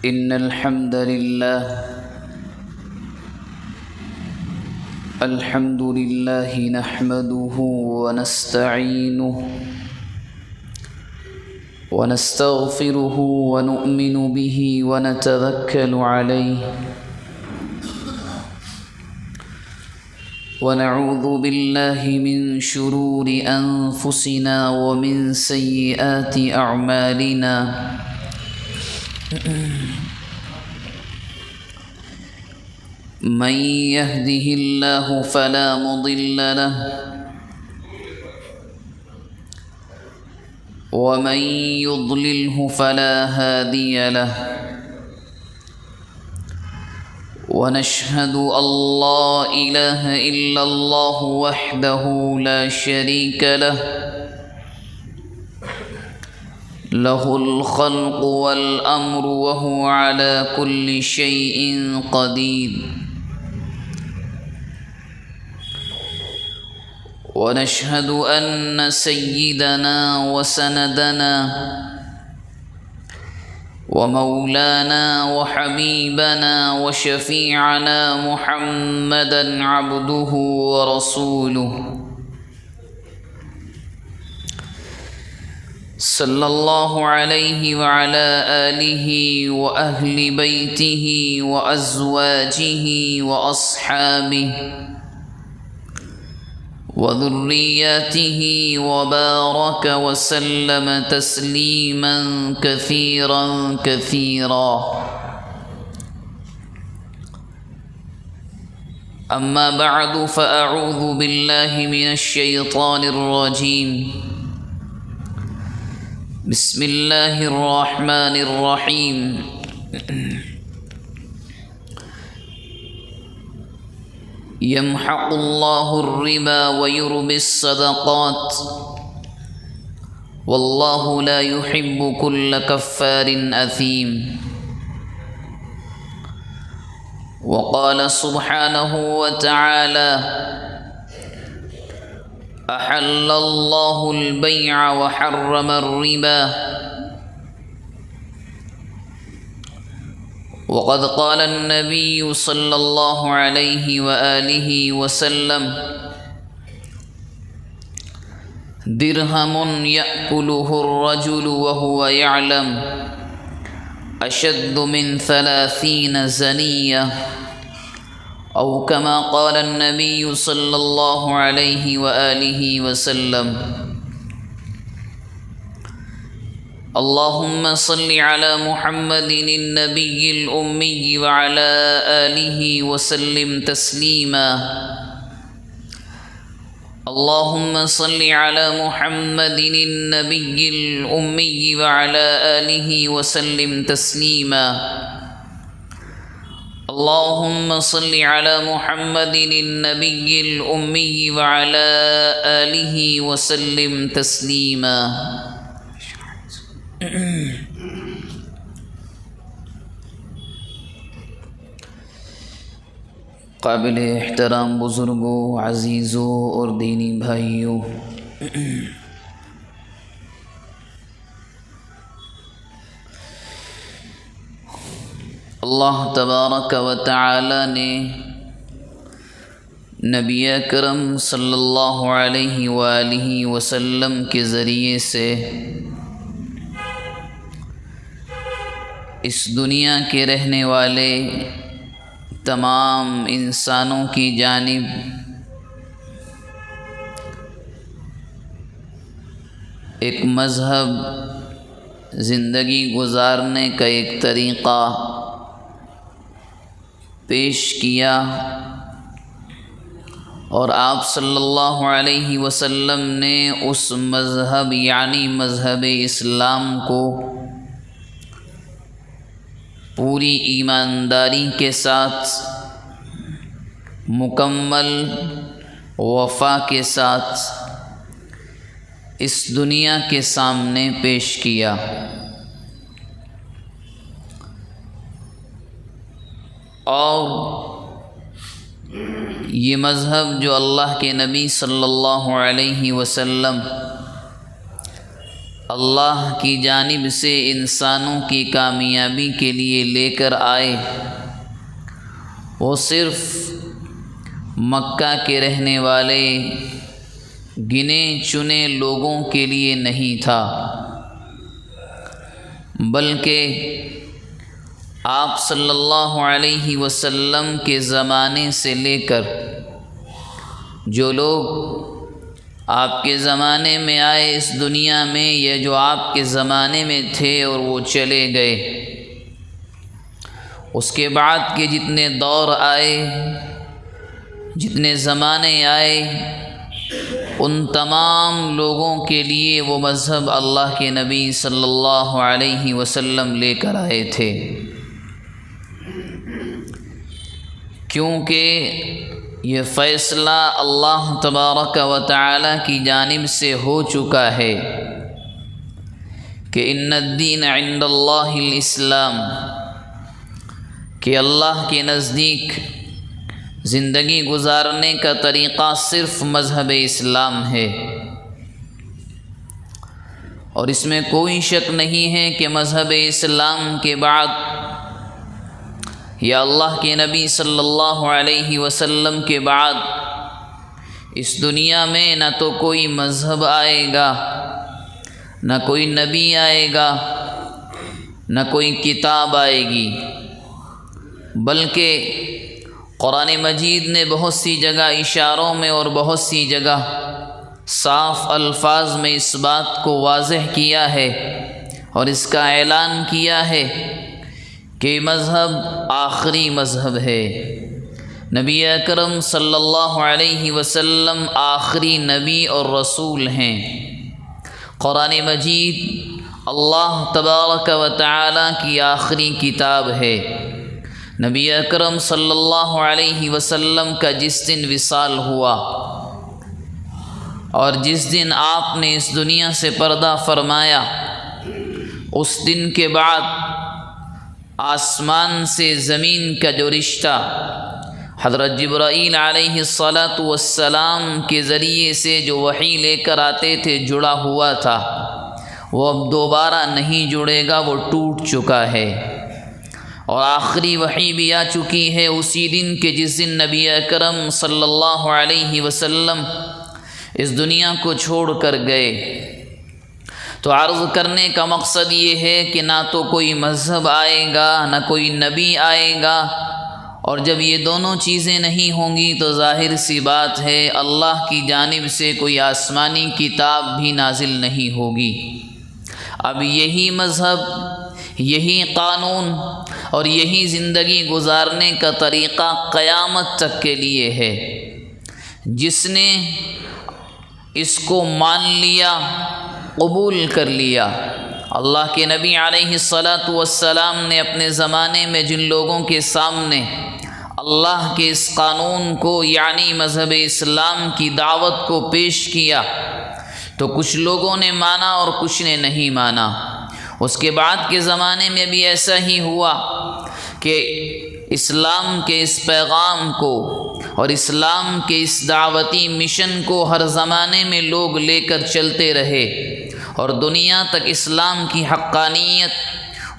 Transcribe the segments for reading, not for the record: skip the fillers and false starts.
إن الحمد لله نحمده ونستعينه ونستغفره ونؤمن به ونتوكل عليه ونعوذ بالله من شرور أنفسنا ومن سيئات أعمالنا من يهده الله فلا مضل له ومن يضلله فلا هادي له ونشهد أن لا إله إلا الله وحده لا شريك له له الخلق والأمر وهو على كل شيء قدير ونشهد أن سيدنا وسندنا ومولانا وحبيبنا وشفيعنا محمدا عبده ورسوله صلى الله عليه وعلى آله وأهل بيته وأزواجه وأصحابه وذرياته وبارك وسلم تسليما كثيرا كثيرا. أما بعد فأعوذ بالله من الشيطان الرجيم. بسم الله الرحمن الرحيم. يمحق الله الربا ويربي الصدقات والله لا يحب كل كفار أثيم. وقال سبحانه وتعالى: أحل الله البيع وحرم الربا. وقد قال النبي صلى الله عليه وآله وسلم: درهم يأكله الرجل وهو يعلم أشد من 30 زنية، أو كما قال النبي صلى الله عليه وآله وسلم. اللهم صل على محمد النبي الأمي وعلى آله وسلم تسليما. اللهم صل على محمد النبي الأمي وعلى آله وسلم تسليما. اللهم صل على محمد النبي الأمي وعلى آله وسلم تسليما. قابل احترام بزرگوں، عزیزوں اور دینی بھائیوں، اللہ تبارک و تعالی نے نبی اکرم صلی اللہ علیہ وآلہ وسلم کے ذریعے سے اس دنیا کے رہنے والے تمام انسانوں کی جانب ایک مذہب، زندگی گزارنے کا ایک طریقہ پیش کیا، اور آپ صلی اللہ علیہ وسلم نے اس مذہب یعنی مذہب اسلام کو پوری ایمانداری کے ساتھ، مکمل وفا کے ساتھ اس دنیا کے سامنے پیش کیا. اور یہ مذہب جو اللہ کے نبی صلی اللہ علیہ وسلم اللہ کی جانب سے انسانوں کی کامیابی کے لیے لے کر آئے، وہ صرف مکہ کے رہنے والے گنے چنے لوگوں کے لیے نہیں تھا، بلکہ آپ صلی اللہ علیہ وسلم کے زمانے سے لے کر جو لوگ آپ کے زمانے میں آئے اس دنیا میں، یا جو آپ کے زمانے میں تھے اور وہ چلے گئے، اس کے بعد کے جتنے دور آئے، جتنے زمانے آئے، ان تمام لوگوں کے لیے وہ مذہب اللہ کے نبی صلی اللہ علیہ وسلم لے کر آئے تھے، کیونکہ یہ فیصلہ اللہ تبارک و تعالی کی جانب سے ہو چکا ہے کہ ان الدین عند اللہ الاسلام، کہ اللہ کے نزدیک زندگی گزارنے کا طریقہ صرف مذہب اسلام ہے، اور اس میں کوئی شک نہیں ہے کہ مذہب اسلام کے بعد یا اللہ کے نبی صلی اللہ علیہ وسلم کے بعد اس دنیا میں نہ تو کوئی مذہب آئے گا، نہ کوئی نبی آئے گا، نہ کوئی کتاب آئے گی، بلکہ قرآن مجید نے بہت سی جگہ اشاروں میں اور بہت سی جگہ صاف الفاظ میں اس بات کو واضح کیا ہے اور اس کا اعلان کیا ہے کہ مذہب آخری مذہب ہے، نبی اکرم صلی اللہ علیہ وسلم آخری نبی اور رسول ہیں، قرآن مجید اللہ تبارک و تعالی کی آخری کتاب ہے، نبی اکرم صلی اللہ علیہ وسلم کا جس دن وصال ہوا اور جس دن آپ نے اس دنیا سے پردہ فرمایا، اس دن کے بعد آسمان سے زمین کا جو رشتہ حضرت جبرائیل علیہ السلام کے ذریعے سے جو وحی لے کر آتے تھے جڑا ہوا تھا، وہ اب دوبارہ نہیں جڑے گا، وہ ٹوٹ چکا ہے، اور آخری وحی بھی آ چکی ہے اسی دن کہ جس دن نبی اکرم صلی اللہ علیہ وسلم اس دنیا کو چھوڑ کر گئے۔ تو عرض کرنے کا مقصد یہ ہے کہ نہ تو کوئی مذہب آئے گا، نہ کوئی نبی آئے گا، اور جب یہ دونوں چیزیں نہیں ہوں گی تو ظاہر سی بات ہے اللہ کی جانب سے کوئی آسمانی کتاب بھی نازل نہیں ہوگی۔ اب یہی مذہب، یہی قانون اور یہی زندگی گزارنے کا طریقہ قیامت تک کے لیے ہے۔ جس نے اس کو مان لیا، قبول کر لیا، اللہ کے نبی علیہ السلام نے اپنے زمانے میں جن لوگوں کے سامنے اللہ کے اس قانون کو یعنی مذہب اسلام کی دعوت کو پیش کیا تو کچھ لوگوں نے مانا اور کچھ نے نہیں مانا۔ اس کے بعد کے زمانے میں بھی ایسا ہی ہوا کہ اسلام کے اس پیغام کو اور اسلام کے اس دعوتی مشن کو ہر زمانے میں لوگ لے کر چلتے رہے، اور دنیا تک اسلام کی حقانیت،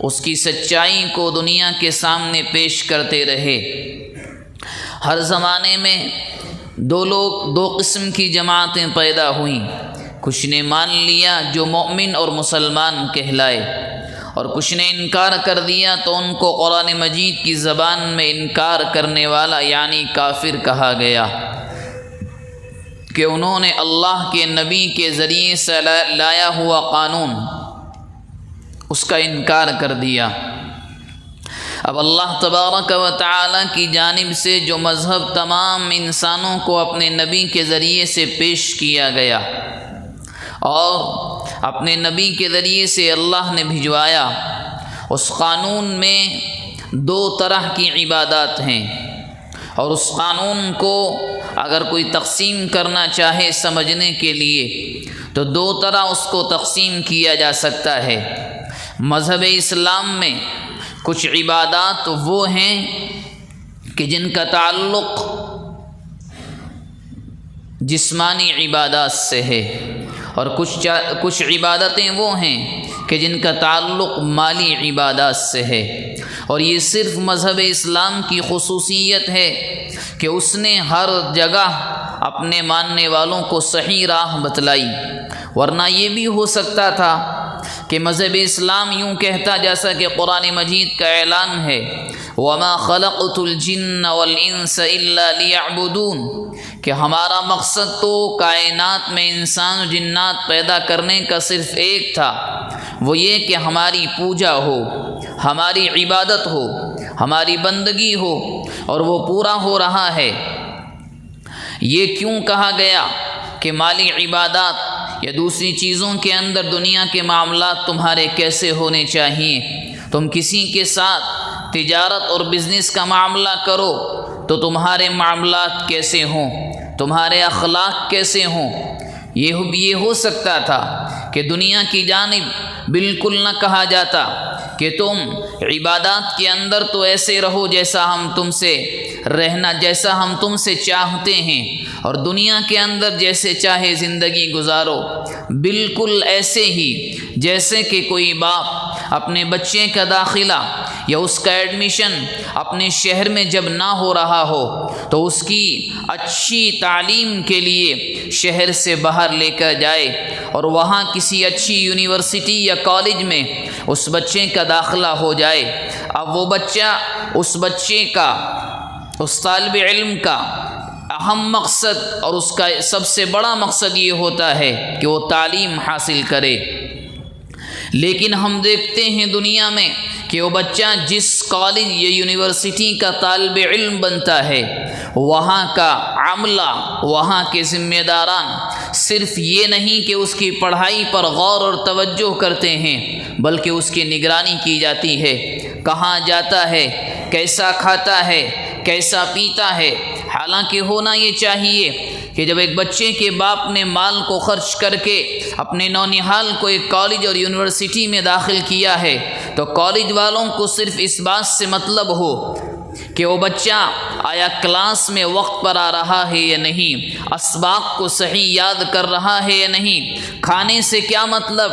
اس کی سچائی کو دنیا کے سامنے پیش کرتے رہے۔ ہر زمانے میں دو قسم کی جماعتیں پیدا ہوئیں، کچھ نے مان لیا جو مومن اور مسلمان کہلائے، اور کچھ نے انکار کر دیا تو ان کو قرآن مجید کی زبان میں انکار کرنے والا یعنی کافر کہا گیا، کہ انہوں نے اللہ کے نبی کے ذریعے سے لایا ہوا قانون اس کا انکار کر دیا۔ اب اللہ تبارک و تعالی کی جانب سے جو مذہب تمام انسانوں کو اپنے نبی کے ذریعے سے پیش کیا گیا اور اپنے نبی کے ذریعے سے اللہ نے بھجوایا، اس قانون میں دو طرح کی عبادات ہیں، اور اس قانون کو اگر کوئی تقسیم کرنا چاہے سمجھنے کے لیے تو دو طرح اس کو تقسیم کیا جا سکتا ہے۔ مذہب اسلام میں کچھ عبادات وہ ہیں کہ جن کا تعلق جسمانی عبادات سے ہے، اور کچھ عبادتیں وہ ہیں کہ جن کا تعلق مالی عبادات سے ہے، اور یہ صرف مذہب اسلام کی خصوصیت ہے کہ اس نے ہر جگہ اپنے ماننے والوں کو صحیح راہ بتلائی، ورنہ یہ بھی ہو سکتا تھا کہ مذہب اسلام یوں کہتا، جیسا کہ قرآن مجید کا اعلان ہے، وَمَا خَلَقْتُ الْجِنَّ وَالْإِنسَ إِلَّا لِيَعْبُدُونَ، کہ ہمارا مقصد تو کائنات میں انسان و جنات پیدا کرنے کا صرف ایک تھا، وہ یہ کہ ہماری پوجا ہو، ہماری عبادت ہو، ہماری بندگی ہو، اور وہ پورا ہو رہا ہے۔ یہ کیوں کہا گیا کہ مالی عبادات یا دوسری چیزوں کے اندر دنیا کے معاملات تمہارے کیسے ہونے چاہیے؟ تم کسی کے ساتھ تجارت اور بزنس کا معاملہ کرو تو تمہارے معاملات کیسے ہوں، تمہارے اخلاق کیسے ہوں؟ یہ ہو سکتا تھا کہ دنیا کی جانب بالکل نہ کہا جاتا کہ تم عبادات کے اندر تو ایسے رہو جیسا ہم تم سے چاہتے ہیں، اور دنیا کے اندر جیسے چاہے زندگی گزارو، بالکل ایسے ہی جیسے کہ کوئی باپ اپنے بچے کا داخلہ یا اس کا ایڈمیشن اپنے شہر میں جب نہ ہو رہا ہو تو اس کی اچھی تعلیم کے لیے شہر سے باہر لے کر جائے اور وہاں کسی اچھی یونیورسٹی یا کالج میں اس بچے کا داخلہ ہو جائے۔ اب وہ بچہ اس طالب علم کا اہم مقصد اور اس کا سب سے بڑا مقصد یہ ہوتا ہے کہ وہ تعلیم حاصل کرے، لیکن ہم دیکھتے ہیں دنیا میں کہ وہ بچہ جس کالج یا یونیورسٹی کا طالب علم بنتا ہے، وہاں کا عملہ، وہاں کے ذمہ داران صرف یہ نہیں کہ اس کی پڑھائی پر غور اور توجہ کرتے ہیں، بلکہ اس کی نگرانی کی جاتی ہے، کہاں جاتا ہے، کیسا کھاتا ہے، کیسا پیتا ہے۔ حالانکہ ہونا یہ چاہیے کہ جب ایک بچے کے باپ نے مال کو خرچ کر کے اپنے نونہال کو ایک کالج اور یونیورسٹی میں داخل کیا ہے تو کالج والوں کو صرف اس بات سے مطلب ہو کہ وہ بچہ آیا کلاس میں وقت پر آ رہا ہے یا نہیں، اسباق کو صحیح یاد کر رہا ہے یا نہیں، کھانے سے کیا مطلب،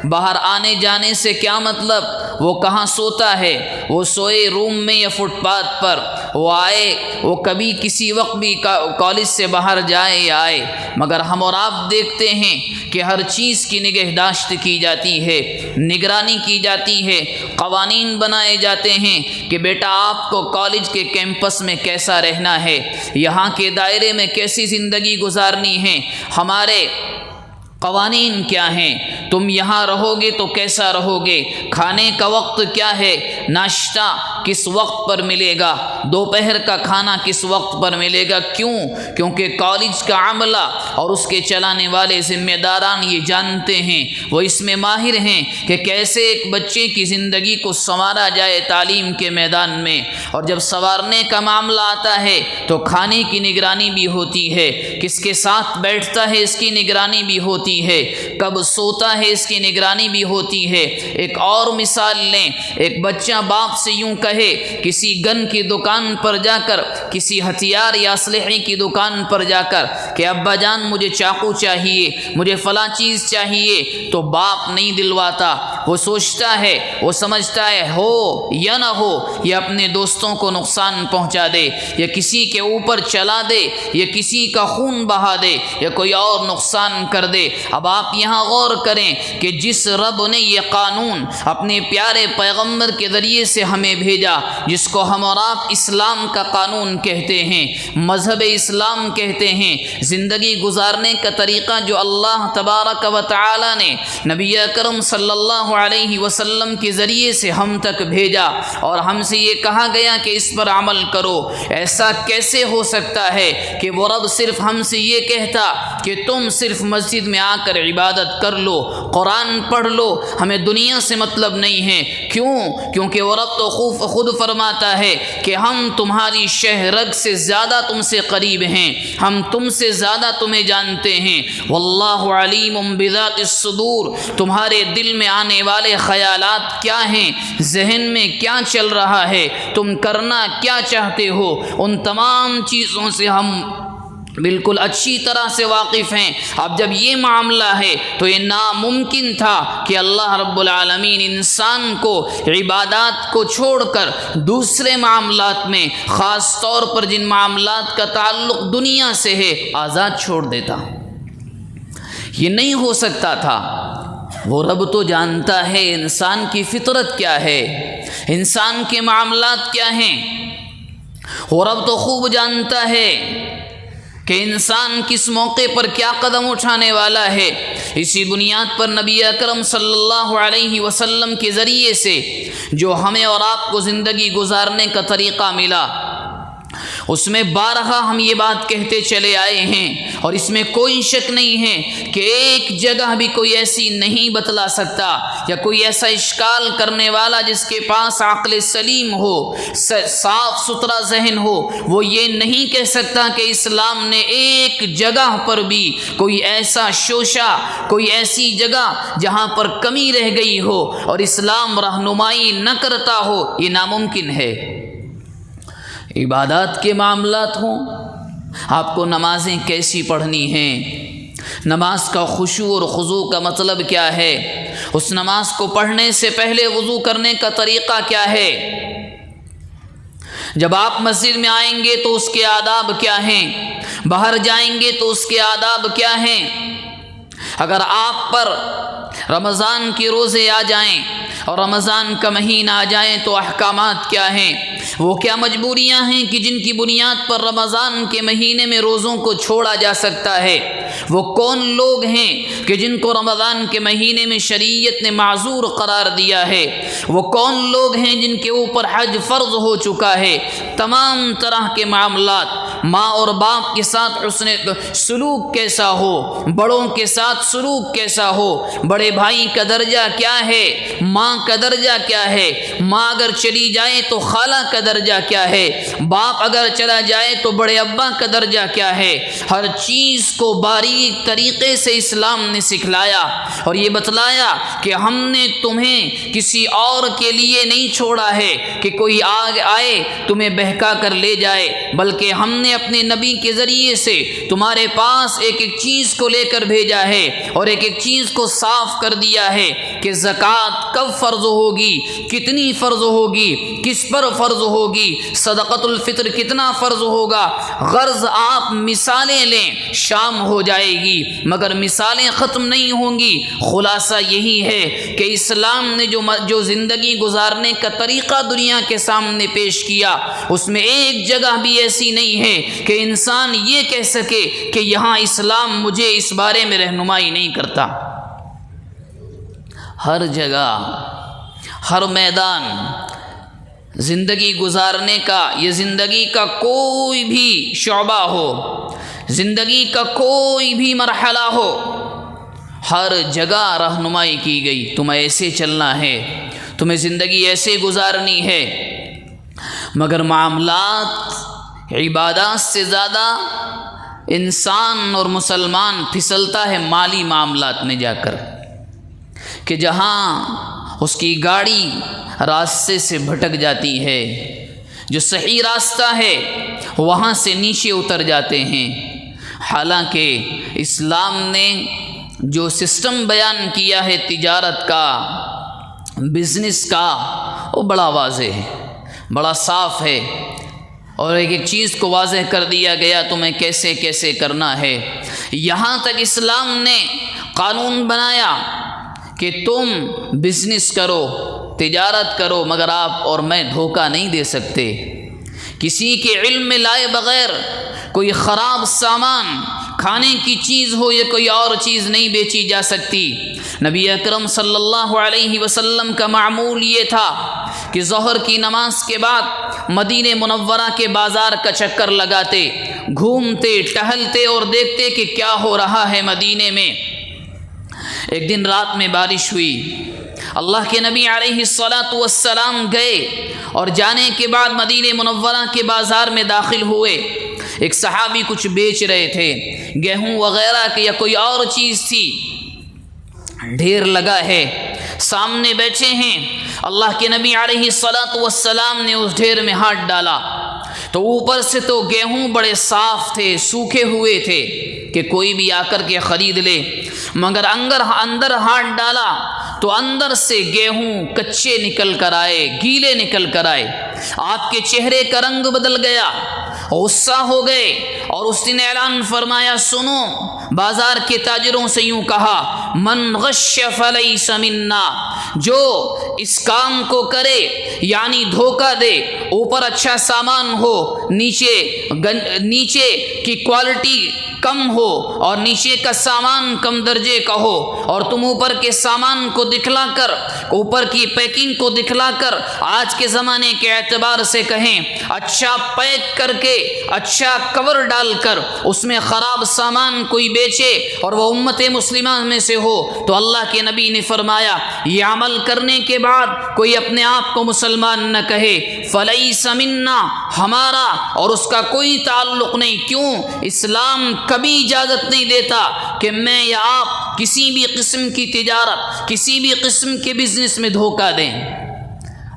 باہر آنے جانے سے کیا مطلب، وہ کہاں سوتا ہے، وہ سوئے روم میں یا فٹ پاتھ پر، وہ کبھی کسی وقت بھی کالج سے باہر جائے یا آئے۔ مگر ہم اور آپ دیکھتے ہیں کہ ہر چیز کی نگہداشت کی جاتی ہے، نگرانی کی جاتی ہے، قوانین بنائے جاتے ہیں کہ بیٹا آپ کو کالج کے کیمپس میں کیسا رہنا ہے، یہاں کے دائرے میں کیسی زندگی گزارنی ہے، ہمارے قوانین کیا ہیں، تم یہاں رہو گے تو کیسا رہو گے، کھانے کا وقت کیا ہے، ناشتہ کس وقت پر ملے گا، دوپہر کا کھانا کس وقت پر ملے گا۔ کیونکہ کالج کا عملہ اور اس کے چلانے والے ذمہ داران یہ جانتے ہیں، وہ اس میں ماہر ہیں کہ کیسے ایک بچے کی زندگی کو سنوارا جائے تعلیم کے میدان میں، اور جب سنوارنے کا معاملہ آتا ہے تو کھانے کی نگرانی بھی ہوتی ہے، کس کے ساتھ بیٹھتا ہے اس کی نگرانی بھی ہوتی ہے، کب سوتا ہے اس کی نگرانی بھی ہوتی ہے۔ ایک اور مثال لیں، ایک بچہ باپ سے یوں کہے کسی گن کی دکان پر جا کر، کسی ہتھیار یا اسلحے کی دکان پر جا کر کہ ابا جان مجھے چاقو چاہیے، مجھے فلاں چیز چاہیے، تو باپ نہیں دلواتا، وہ سوچتا ہے، وہ سمجھتا ہے ہو یا نہ ہو یہ اپنے دوستوں کو نقصان پہنچا دے، یا کسی کے اوپر چلا دے، یا کسی کا خون بہا دے، یا کوئی اور نقصان کر دے۔ اب آپ یہاں غور کریں کہ جس رب نے یہ قانون اپنے پیارے پیغمبر کے ذریعے سے ہمیں بھیجا، جس کو ہم اور آپ اسلام کا قانون کہتے ہیں، مذہب اسلام کہتے ہیں، زندگی گزارنے کا طریقہ جو اللہ تبارک و تعالی نے نبی اکرم صلی اللہ علیہ وسلم کے ذریعے سے ہم تک بھیجا، اور ہم سے یہ کہا گیا کہ اس پر عمل کرو، ایسا کیسے ہو سکتا ہے کہ وہ رب صرف ہم سے یہ کہتا کہ تم صرف مسجد میں آ کر عبادت کر لو، قرآن پڑھ لو، ہمیں دنیا سے مطلب نہیں ہے؟ کیونکہ وہ رب تو خود فرماتا ہے کہ ہم تمہاری شہ رگ سے زیادہ تم سے قریب ہیں، ہم تم سے زیادہ تمہیں جانتے ہیں، واللہ علیم بذات الصدور، تمہارے دل میں آنے والے خیالات کیا ہیں، ذہن میں کیا چل رہا ہے، تم کرنا کیا چاہتے ہو، ان تمام چیزوں سے ہم بالکل اچھی طرح سے واقف ہیں۔ اب جب یہ معاملہ ہے تو یہ ناممکن تھا کہ اللہ رب العالمین انسان کو عبادات کو چھوڑ کر دوسرے معاملات میں، خاص طور پر جن معاملات کا تعلق دنیا سے ہے، آزاد چھوڑ دیتا۔ یہ نہیں ہو سکتا تھا۔ وہ رب تو جانتا ہے انسان کی فطرت کیا ہے، انسان کے معاملات کیا ہیں۔ وہ رب تو خوب جانتا ہے کہ انسان کس موقع پر کیا قدم اٹھانے والا ہے۔ اسی بنیاد پر نبی اکرم صلی اللہ علیہ وسلم کے ذریعے سے جو ہمیں اور آپ کو زندگی گزارنے کا طریقہ ملا، اس میں بارہا ہم یہ بات کہتے چلے آئے ہیں، اور اس میں کوئی شک نہیں ہے کہ ایک جگہ بھی کوئی ایسی نہیں بتلا سکتا، یا کوئی ایسا اشکال کرنے والا جس کے پاس عقل سلیم ہو، صاف ستھرا ذہن ہو، وہ یہ نہیں کہہ سکتا کہ اسلام نے ایک جگہ پر بھی کوئی ایسا شوشہ، کوئی ایسی جگہ جہاں پر کمی رہ گئی ہو اور اسلام رہنمائی نہ کرتا ہو، یہ ناممکن ہے۔ عبادات کے معاملات ہوں، آپ کو نمازیں کیسی پڑھنی ہیں، نماز کا خشوع اور خضوع کا مطلب کیا ہے، اس نماز کو پڑھنے سے پہلے وضو کرنے کا طریقہ کیا ہے، جب آپ مسجد میں آئیں گے تو اس کے آداب کیا ہیں، باہر جائیں گے تو اس کے آداب کیا ہیں، اگر آپ پر رمضان کے روزے آ جائیں اور رمضان کا مہینہ آ جائیں تو احکامات کیا ہیں، وہ کیا مجبوریاں ہیں کہ جن کی بنیاد پر رمضان کے مہینے میں روزوں کو چھوڑا جا سکتا ہے، وہ کون لوگ ہیں کہ جن کو رمضان کے مہینے میں شریعت نے معذور قرار دیا ہے، وہ کون لوگ ہیں جن کے اوپر حج فرض ہو چکا ہے۔ تمام طرح کے معاملات، ماں اور باپ کے ساتھ حسن سلوک کیسا ہو، بڑوں کے ساتھ سلوک کیسا ہو، بڑے بھائی کا درجہ کیا ہے، ماں کا درجہ کیا ہے، ماں اگر چلی جائے تو خالہ کا درجہ کیا ہے، باپ اگر چلا جائے تو بڑے ابا کا درجہ کیا ہے، ہر چیز کو باریک طریقے سے اسلام نے سکھلایا اور یہ بتلایا کہ ہم نے تمہیں کسی اور کے لیے نہیں چھوڑا ہے کہ کوئی آئے تمہیں بہکا کر لے جائے، بلکہ ہم نے اپنے نبی کے ذریعے سے تمہارے پاس ایک ایک چیز کو لے کر بھیجا ہے اور ایک ایک چیز کو صاف کر دیا ہے کہ زکوٰۃ کب فرض ہوگی، کتنی فرض ہوگی، کس پر فرض ہوگی، صدقۃ الفطر کتنا فرض ہوگا۔ غرض آپ مثالیں لیں، شام ہو جائے گی مگر مثالیں ختم نہیں ہوں گی۔ خلاصہ یہی ہے کہ اسلام نے جو زندگی گزارنے کا طریقہ دنیا کے سامنے پیش کیا، اس میں ایک جگہ بھی ایسی نہیں ہے کہ انسان یہ کہہ سکے کہ یہاں اسلام مجھے اس بارے میں رہنمائی نہیں کرتا۔ ہر جگہ، ہر میدان، زندگی گزارنے کا، یہ زندگی کا کوئی بھی شعبہ ہو، زندگی کا کوئی بھی مرحلہ ہو، ہر جگہ رہنمائی کی گئی، تمہیں ایسے چلنا ہے، تمہیں زندگی ایسے گزارنی ہے۔ مگر معاملات، عبادات سے زیادہ انسان اور مسلمان پھسلتا ہے مالی معاملات میں جا کر، کہ جہاں اس کی گاڑی راستے سے بھٹک جاتی ہے، جو صحیح راستہ ہے وہاں سے نیچے اتر جاتے ہیں۔ حالانکہ اسلام نے جو سسٹم بیان کیا ہے تجارت کا، بزنس کا، وہ بڑا واضح ہے، بڑا صاف ہے، اور ایک ایک چیز کو واضح کر دیا گیا تمہیں کیسے کیسے کرنا ہے۔ یہاں تک اسلام نے قانون بنایا کہ تم بزنس کرو، تجارت کرو، مگر آپ اور میں دھوکہ نہیں دے سکتے۔ کسی کے علم میں لائے بغیر کوئی خراب سامان، کھانے کی چیز ہو یا کوئی اور چیز نہیں بیچی جا سکتی۔ نبی اکرم صلی اللہ علیہ وسلم کا معمول یہ تھا کہ ظہر کی نماز کے بعد مدینہ منورہ کے بازار کا چکر لگاتے، گھومتے ٹہلتے اور دیکھتے کہ کیا ہو رہا ہے مدینے میں۔ ایک دن رات میں بارش ہوئی، اللہ کے نبی علیہ الصلاۃ والسلام گئے اور جانے کے بعد مدینہ منورہ کے بازار میں داخل ہوئے۔ ایک صحابی کچھ بیچ رہے تھے، گیہوں وغیرہ کی یا کوئی اور چیز تھی، ڈھیر لگا ہے، سامنے بیٹھے ہیں۔ اللہ کے نبی علیہ الصلاۃ والسلام نے اس ڈھیر میں ہاتھ ڈالا، تو اوپر سے تو گیہوں بڑے صاف تھے، سوکھے ہوئے تھے کہ کوئی بھی آ کر کے خرید لے، مگر اندر ہاتھ ڈالا تو اندر سے گیہوں کچے نکل کر آئے، گیلے نکل کر آئے۔ آپ کے چہرے کا رنگ بدل گیا، غصہ ہو گئے، اور اس نے اعلان فرمایا، سنو، بازار کے تاجروں سے یوں کہا، من غش فلیس منا، جو اس کام کو کرے یعنی دھوکہ دے، اوپر اچھا سامان ہو، نیچے کی کوالٹی کم ہو اور نیچے کا سامان کم درجے کا ہو، اور تم اوپر کے سامان کو دکھلا کر، اوپر کی پیکنگ کو دکھلا کر آج کے زمانے کے اعتبار سے کہیں اچھا پیک کر کے، اچھا کور ڈال کر اس میں خراب سامان کوئی بیچے اور وہ امت مسلمہ میں سے ہو، تو اللہ کے نبی نے فرمایا یہ عمل کرنے کے بعد کوئی اپنے آپ کو مسلمان نہ کہے، فلیس منا، ہمارا اور اس کا کوئی تعلق نہیں۔ کیوں؟ اسلام کبھی اجازت نہیں دیتا کہ میں یا آپ کسی بھی قسم کی تجارت، کسی بھی قسم کے بزنس میں دھوکہ دیں۔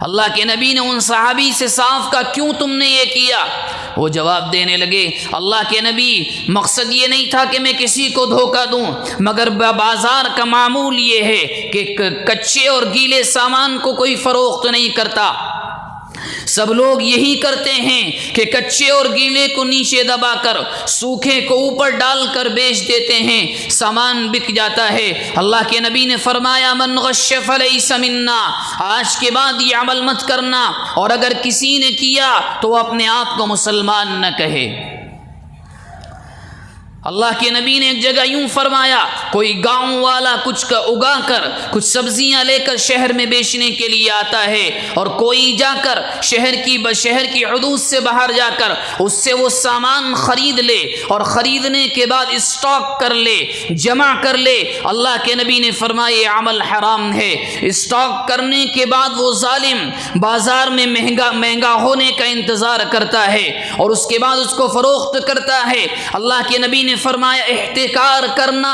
اللہ کے نبی نے ان صحابی سے صاف کہا، کیوں تم نے یہ کیا؟ وہ جواب دینے لگے، اللہ کے نبی، مقصد یہ نہیں تھا کہ میں کسی کو دھوکہ دوں، مگر بازار کا معمول یہ ہے کہ کچے اور گیلے سامان کو کوئی فروخت نہیں کرتا۔ سب لوگ یہی کرتے ہیں کہ کچے اور گیلے کو نیچے دبا کر سوکھے کو اوپر ڈال کر بیچ دیتے ہیں، سامان بک جاتا ہے۔ اللہ کے نبی نے فرمایا، من غش فلیس منا، آج کے بعد یہ عمل مت کرنا، اور اگر کسی نے کیا تو وہ اپنے آپ کو مسلمان نہ کہے۔ اللہ کے نبی نے ایک جگہ یوں فرمایا، کوئی گاؤں والا کچھ کا اگا کر کچھ سبزیاں لے کر شہر میں بیچنے کے لیے آتا ہے، اور کوئی جا کر شہر کی حدود سے باہر جا کر اس سے وہ سامان خرید لے، اور خریدنے کے بعد اسٹاک کر لے، جمع کر لے۔ اللہ کے نبی نے فرمایا یہ عمل حرام ہے۔ اسٹاک کرنے کے بعد وہ ظالم بازار میں مہنگا ہونے کا انتظار کرتا ہے اور اس کے بعد اس کو فروخت کرتا ہے۔ اللہ کے نبی نے فرمایا احتکار کرنا،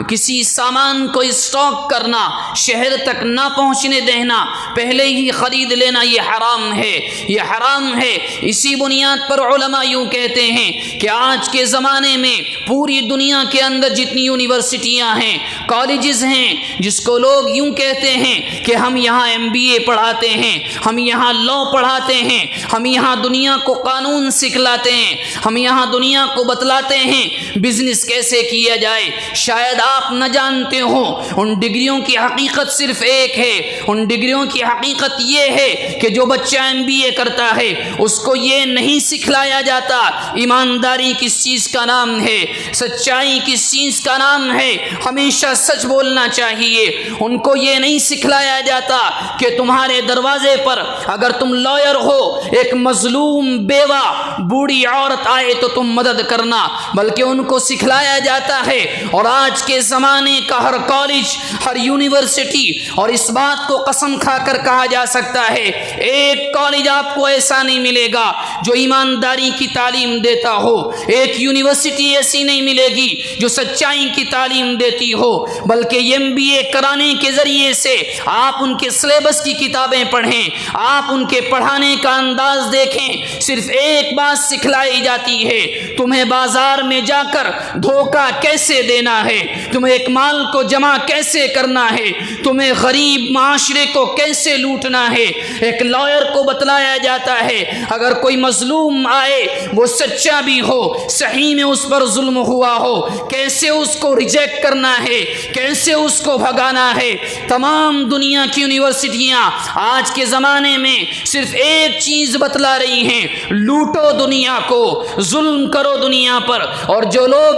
کسی سامان کو اسٹاک کرنا، شہر تک نہ پہنچنے دینا، پہلے ہی خرید لینا، یہ حرام ہے، یہ حرام ہے۔ اسی بنیاد پر علماء یوں کہتے ہیں کہ آج کے زمانے میں پوری دنیا کے اندر جتنی یونیورسٹیاں ہیں، کالجز ہیں، جس کو لوگ یوں کہتے ہیں کہ ہم یہاں MBA پڑھاتے ہیں، ہم یہاں لا پڑھاتے ہیں، ہم یہاں دنیا کو قانون سکھلاتے ہیں، ہم یہاں دنیا کو بتلاتے ہیں بزنس کیسے کیا جائے۔ شاید آپ نہ جانتے ہو ان ڈگریوں کی حقیقت صرف ایک ہے، ان ڈگریوں کی حقیقت یہ ہے کہ جو بچہ MBA کرتا ہے اس کو یہ نہیں سکھلایا جاتا ایمانداری کس چیز کا نام ہے، سچائی کس چیز کا نام ہے، ہمیشہ سچ بولنا چاہیے۔ ان کو یہ نہیں سکھلایا جاتا کہ تمہارے دروازے پر اگر تم لائر ہو، ایک مظلوم بیوہ بوڑھی عورت آئے تو تم مدد کرنا، بلکہ ان کو سکھلایا جاتا ہے۔ اور آج کے زمانے کا ہر کالج، ہر یونیورسٹی، اور اس بات کو قسم کھا کر کہا جا سکتا ہے ایک کالج آپ کو ایسا نہیں ملے گا جو ایمانداری کی تعلیم دیتا ہو، ایک یونیورسٹی ایسی نہیں ملے گی جو سچائی کی تعلیم دیتی ہو، بلکہ MBA کرانے کے ذریعے سے آپ ان کے سلیبس کی کتابیں پڑھیں، آپ ان کے پڑھانے کا انداز دیکھیں، صرف ایک بات سکھلائی جاتی ہے، تمہیں بازار میں جا کر دھوکہ کیسے دینا ہے، تمہیں ایک مال کو جمع کیسے کرنا ہے، تمہیں غریب معاشرے کو کیسے لوٹنا ہے۔ ایک لائر کو بتلایا جاتا ہے اگر کوئی مظلوم آئے، وہ سچا بھی ہو، صحیح میں اس پر ظلم ہوا ہو، کیسے اس کو ریجیکٹ کرنا ہے، کیسے اس کو بھگانا ہے۔ تمام دنیا کی یونیورسٹیاں آج کے زمانے میں صرف ایک چیز بتلا رہی ہیں، لوٹو دنیا کو، ظلم کرو دنیا پر۔ اور جو لوگ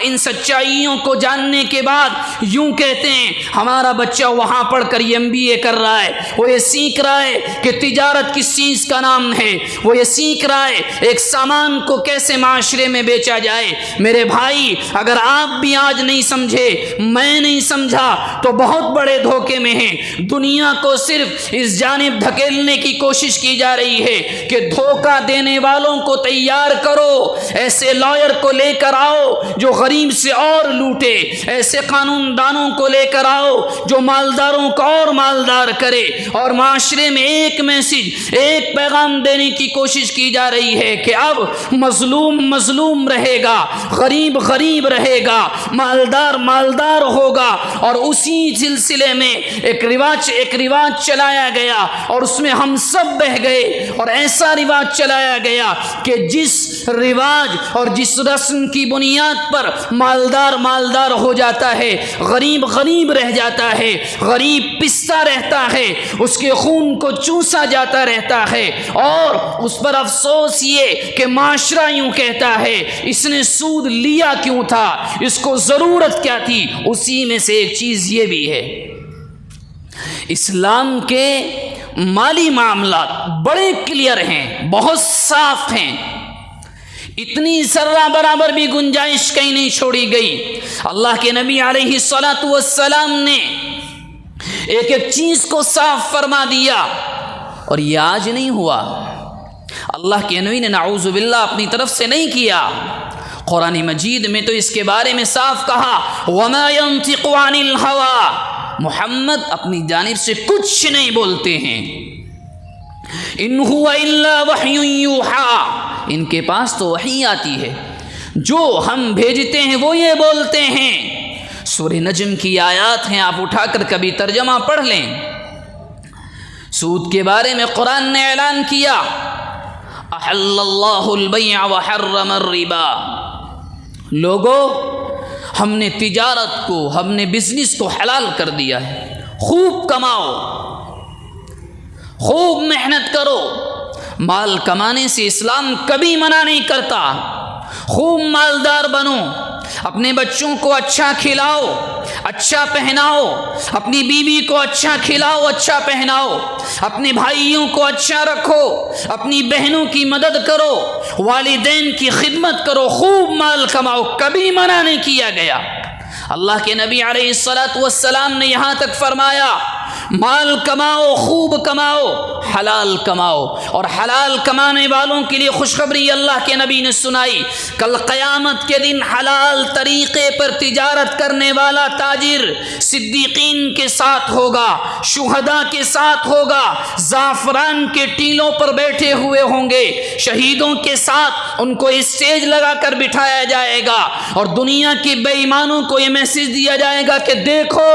ان سچائیوں کو جاننے کے بعد یوں کہتے ہیں ہمارا بچہ وہاں پڑھ کر MBA کر رہا ہے، وہ یہ سیکھ رہا ہے کہ تجارت کس چیز کا نام ہے، وہ یہ سیکھ رہا ہے ایک سامان کو کیسے معاشرے میں بیچا جائے۔ میرے بھائی، اگر آپ بھی آج نہیں سمجھے، میں نہیں سمجھا، تو بہت بڑے دھوکے میں ہیں۔ دنیا کو صرف اس جانب دھکیلنے کی کوشش کی جا رہی ہے کہ دھوکہ دینے والوں کو تیار کرو، ایسے لائر کو لے کر آؤ آؤ جو غریب سے اور لوٹے، ایسے قانون دانوں کو لے کر آؤ جو مالداروں کو اور مالدار کرے، اور معاشرے میں ایک میسج، ایک پیغام دینے کی کوشش کی جا رہی ہے کہ اب مظلوم مظلوم رہے گا، غریب غریب رہے گا، مالدار مالدار ہوگا۔ اور اسی سلسلے میں ایک رواج چلایا گیا اور اس میں ہم سب بہ گئے، اور ایسا رواج چلایا گیا کہ جس رواج اور جس رسم کی بنیاد پر مالدار مالدار ہو جاتا ہے، غریب غریب رہ جاتا ہے، غریب پستا رہتا ہے، اس کے خون کو چوسا جاتا رہتا ہے، اور اس پر افسوس یہ کہ معاشرہ یوں کہتا ہے اس نے سود لیا کیوں تھا، اس کو ضرورت کیا تھی۔ اسی میں سے ایک چیز یہ بھی ہے، اسلام کے مالی معاملات بڑے کلیئر ہیں، بہت صاف ہیں، اتنی ذرہ برابر بھی گنجائش کہیں نہیں چھوڑی گئی۔ اللہ کے نبی علیہ الصلاۃ والسلام نے ایک ایک چیز کو صاف فرما دیا، اور یہ آج نہیں ہوا، اللہ کے نبی نے نعوذ باللہ اپنی طرف سے نہیں کیا، قرآن مجید میں تو اس کے بارے میں صاف کہا وَمَا يَنطِقُ عَنِ الْهَوَىٰ، محمد اپنی جانب سے کچھ نہیں بولتے ہیں، ان هو الا وحی یوحیٰ، ان کے پاس تو وحی آتی ہے، جو ہم بھیجتے ہیں وہ یہ بولتے ہیں۔ سورہ نجم کی آیات ہیں، آپ اٹھا کر کبھی ترجمہ پڑھ لیں۔ سود کے بارے میں قرآن نے اعلان کیا احل اللہ البیع وحرم الربا، لوگوں ہم نے تجارت کو، ہم نے بزنس کو حلال کر دیا ہے، خوب کماؤ، خوب محنت کرو، مال کمانے سے اسلام کبھی منع نہیں کرتا، خوب مالدار بنو، اپنے بچوں کو اچھا کھلاؤ، اچھا پہناؤ، اپنی بیوی کو اچھا کھلاؤ، اچھا پہناؤ، اپنے بھائیوں کو اچھا رکھو، اپنی بہنوں کی مدد کرو، والدین کی خدمت کرو، خوب مال کماؤ، کبھی منع نہیں کیا گیا۔ اللہ کے نبی علیہ الصلاۃ والسلام نے یہاں تک فرمایا مال کماؤ، خوب کماؤ، حلال کماؤ، اور حلال کمانے والوں کے لیے خوشخبری اللہ کے نبی نے سنائی، کل قیامت کے دن حلال طریقے پر تجارت کرنے والا تاجر صدیقین کے ساتھ ہوگا، شہداء کے ساتھ ہوگا، زعفران کے ٹیلوں پر بیٹھے ہوئے ہوں گے، شہیدوں کے ساتھ ان کو اسٹیج لگا کر بٹھایا جائے گا، اور دنیا کے بے ایمانوں کو یہ میسج دیا جائے گا کہ دیکھو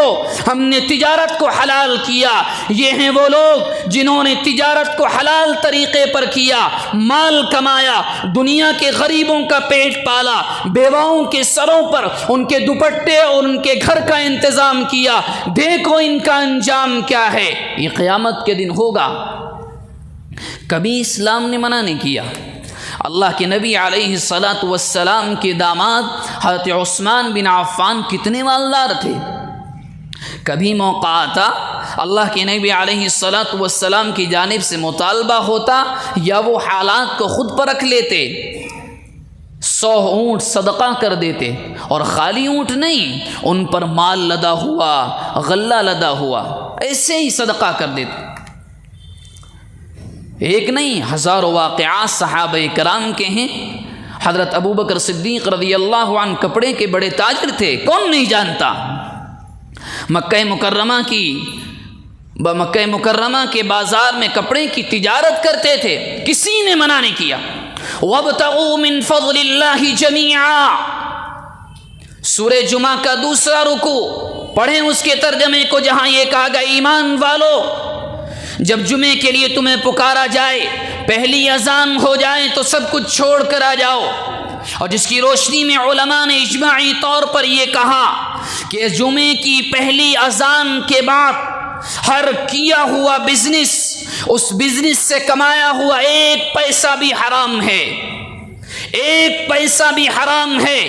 ہم نے تجارت کو حلال کیا، یہ ہیں وہ لوگ جنہوں نے تجارت کو حلال طریقے پر کیا، مال کمایا، دنیا کے غریبوں کا پیٹ پالا، بیواؤں کے سروں پر ان کے دوپٹے اور ان کے گھر کا انتظام کیا، دیکھو ان کا انجام کیا ہے۔ یہ قیامت کے دن ہوگا، کبھی اسلام نے منع نہیں کیا۔ اللہ کے نبی علیہ الصلاۃ والسلام کے داماد حضرت عثمان بن عفان کتنے مالدار تھے، کبھی موقع آتا اللہ کے نبی علیہ الصلاۃ والسلام کی جانب سے مطالبہ ہوتا یا وہ حالات کو خود پرکھ لیتے، 100 اونٹ صدقہ کر دیتے، اور خالی اونٹ نہیں، ان پر مال لدا ہوا، غلہ لدا ہوا، ایسے ہی صدقہ کر دیتے۔ ایک نہیں، ہزاروں واقعات صحابہ کرام کے ہیں۔ حضرت ابو بکر صدیق رضی اللہ عنہ کپڑے کے بڑے تاجر تھے، کون نہیں جانتا، مکہ مکرمہ کے بازار میں کپڑے کی تجارت کرتے تھے، کسی نے منع نہیں کیا۔ وَابْتَغُوا مِن فَضْلِ اللَّهِ جَمِيعًا، سورہ جمعہ کا دوسرا رکوع پڑھیں اس کے ترجمے کو، جہاں یہ کہا گیا ایمان والو جب جمعے کے لیے تمہیں پکارا جائے، پہلی اذان ہو جائے تو سب کچھ چھوڑ کر آ جاؤ، اور جس کی روشنی میں علماء نے اجماعی طور پر یہ کہا کہ جمعے کی پہلی اذان کے بعد ہر کیا ہوا بزنس، اس بزنس سے کمایا ہوا ایک پیسہ بھی حرام ہے، ایک پیسہ بھی حرام ہے۔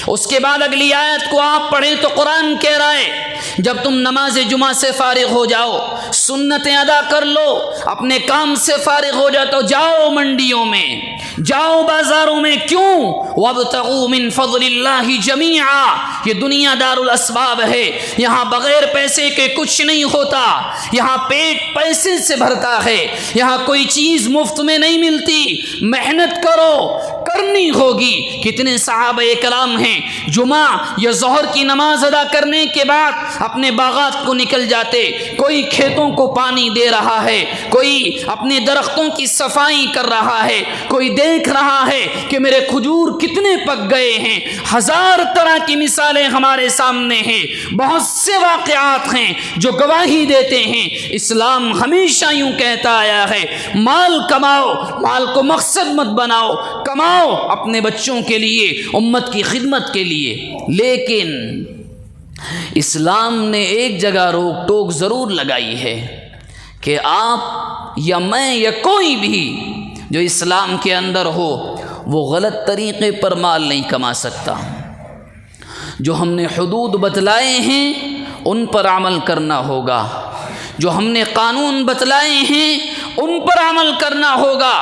اس کے بعد اگلی آیت کو آپ پڑھیں تو قرآن کہہ رہا ہے جب تم نماز جمعہ سے فارغ ہو جاؤ، سنتیں ادا کر لو، اپنے کام سے فارغ ہو جاؤ تو جاؤ منڈیوں میں، جاؤ بازاروں میں۔ کیوں؟ وابتغوا من فضل اللہ جمیعا، یہ دنیا دار الاسباب ہے، یہاں بغیر پیسے کے کچھ نہیں ہوتا، یہاں پیٹ پیسے سے بھرتا ہے، یہاں کوئی چیز مفت میں نہیں ملتی، محنت کرو، کرنی ہوگی۔ کتنے صحابہ کرام ہیں جمعہ یا ظہر کی نماز ادا کرنے کے بعد اپنے باغات کو نکل جاتے، کوئی کھیتوں کو پانی دے رہا ہے، کوئی اپنے درختوں کی صفائی کر رہا ہے، کوئی دیکھ رہا ہے کہ میرے کھجور کتنے پک گئے ہیں۔ ہزار طرح کی مثالیں ہمارے سامنے ہیں، بہت سے واقعات ہیں جو گواہی دیتے ہیں۔ اسلام ہمیشہ یوں کہتا آیا ہے، مال کماؤ، مال کو مقصد مت بناؤ، کماؤ اپنے بچوں کے لیے، امت کی خدمت کے لیے۔ لیکن اسلام نے ایک جگہ روک ٹوک ضرور لگائی ہے کہ آپ یا میں یا کوئی بھی جو اسلام کے اندر ہو وہ غلط طریقے پر مال نہیں کما سکتا۔ جو ہم نے حدود بتلائے ہیں ان پر عمل کرنا ہوگا، جو ہم نے قانون بتلائے ہیں ان پر عمل کرنا ہوگا۔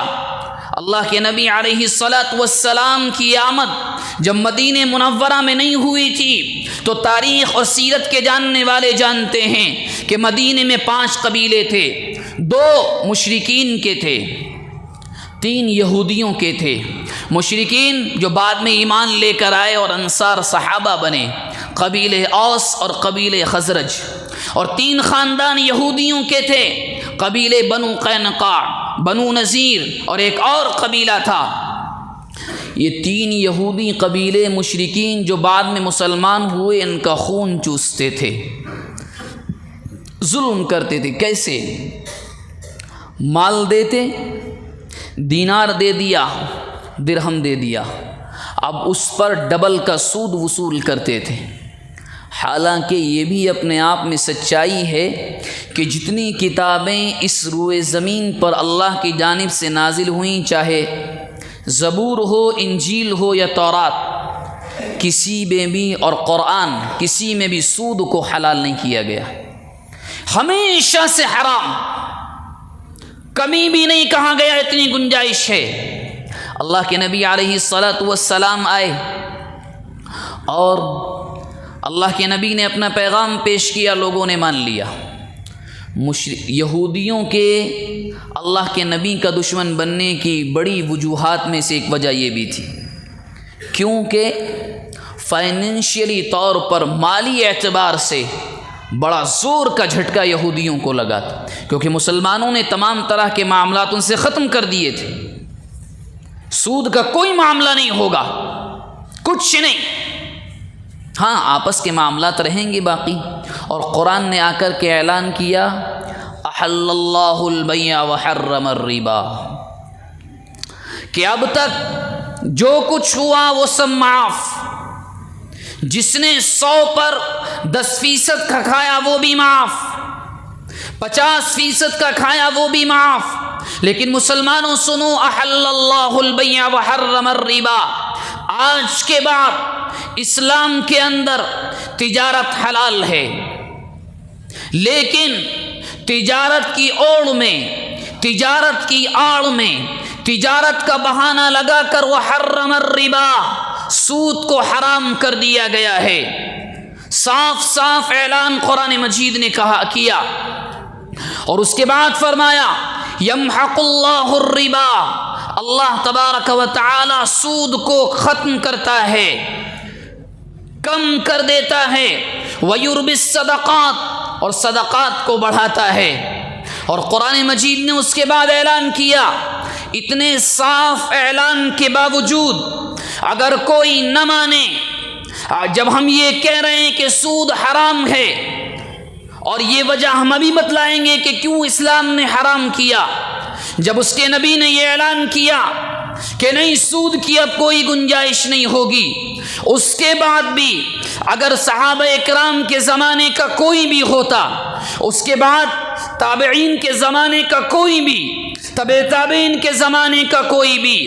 اللہ کے نبی علیہ السلام کی آمد جب مدینہ منورہ میں نہیں ہوئی تھی تو تاریخ اور سیرت کے جاننے والے جانتے ہیں کہ مدینہ میں 5 قبیلے تھے، 2 مشرکین کے تھے، 3 یہودیوں کے تھے۔ مشرکین جو بعد میں ایمان لے کر آئے اور انصار صحابہ بنے، قبیلے اوس اور قبیلے خزرج، اور 3 خاندان یہودیوں کے تھے، قبیلے بنو قینقاع، بنو نذیر اور ایک اور قبیلہ تھا۔ یہ 3 یہودی قبیلے مشرکین جو بعد میں مسلمان ہوئے ان کا خون چوستے تھے، ظلم کرتے تھے۔ کیسے؟ مال دیتے، دینار دے دیا، درہم دے دیا، اب اس پر ڈبل کا سود وصول کرتے تھے۔ حالانکہ یہ بھی اپنے آپ میں سچائی ہے کہ جتنی کتابیں اس روئے زمین پر اللہ کی جانب سے نازل ہوئیں، چاہے زبور ہو، انجیل ہو یا تورات، کسی میں بھی، اور قرآن، کسی میں بھی سود کو حلال نہیں کیا گیا، ہمیشہ سے حرام، کمی بھی نہیں کہا گیا، اتنی گنجائش ہے۔ اللہ کے نبی علیہ السلام آئے اور اللہ کے نبی نے اپنا پیغام پیش کیا، لوگوں نے مان لیا۔ یہودیوں کے اللہ کے نبی کا دشمن بننے کی بڑی وجوہات میں سے ایک وجہ یہ بھی تھی، کیونکہ فائنینشیلی طور پر، مالی اعتبار سے بڑا زور کا جھٹکا یہودیوں کو لگا تھا، کیونکہ مسلمانوں نے تمام طرح کے معاملات ان سے ختم کر دیے تھے۔ سود کا کوئی معاملہ نہیں ہوگا، کچھ نہیں، ہاں آپس کے معاملات رہیں گے باقی۔ اور قرآن نے آ کر کے اعلان کیا، احل اللہ البیع وحرم الربا، کہ اب تک جو کچھ ہوا وہ سب معاف۔ جس نے 100 پر 10% کا کھایا وہ بھی معاف، 50% کا کھایا وہ بھی معاف۔ لیکن مسلمانوں سنو، احل اللہ البیع وحرم الربا، آج کے بعد اسلام کے اندر تجارت حلال ہے، لیکن تجارت کی اوڑ میں، تجارت کی آڑ میں، تجارت کا بہانہ لگا کر وحرم الربا، سود کو حرام کر دیا گیا ہے۔ صاف صاف اعلان قرآن مجید نے کیا، اور اس کے بعد فرمایا یمحق اللہ الربا، اللہ تبارک و تعالی سود کو ختم کرتا ہے، کم کر دیتا ہے، وَيُرْبِي الصَّدَقَاتِ، اور صدقات کو بڑھاتا ہے۔ اور قرآن مجید نے اس کے بعد اعلان کیا، اتنے صاف اعلان کے باوجود اگر کوئی نہ مانے، جب ہم یہ کہہ رہے ہیں کہ سود حرام ہے، اور یہ وجہ ہم ابھی بتلائیں گے کہ کیوں اسلام نے حرام کیا، جب اس کے نبی نے یہ اعلان کیا کہ نہیں، سود کی اب کوئی گنجائش نہیں ہوگی، اس کے بعد بھی اگر صحابہ اکرام کے زمانے کا کوئی بھی ہوتا، اس کے بعد تابعین کے زمانے کا کوئی بھی، تابعین کے زمانے کا کوئی بھی،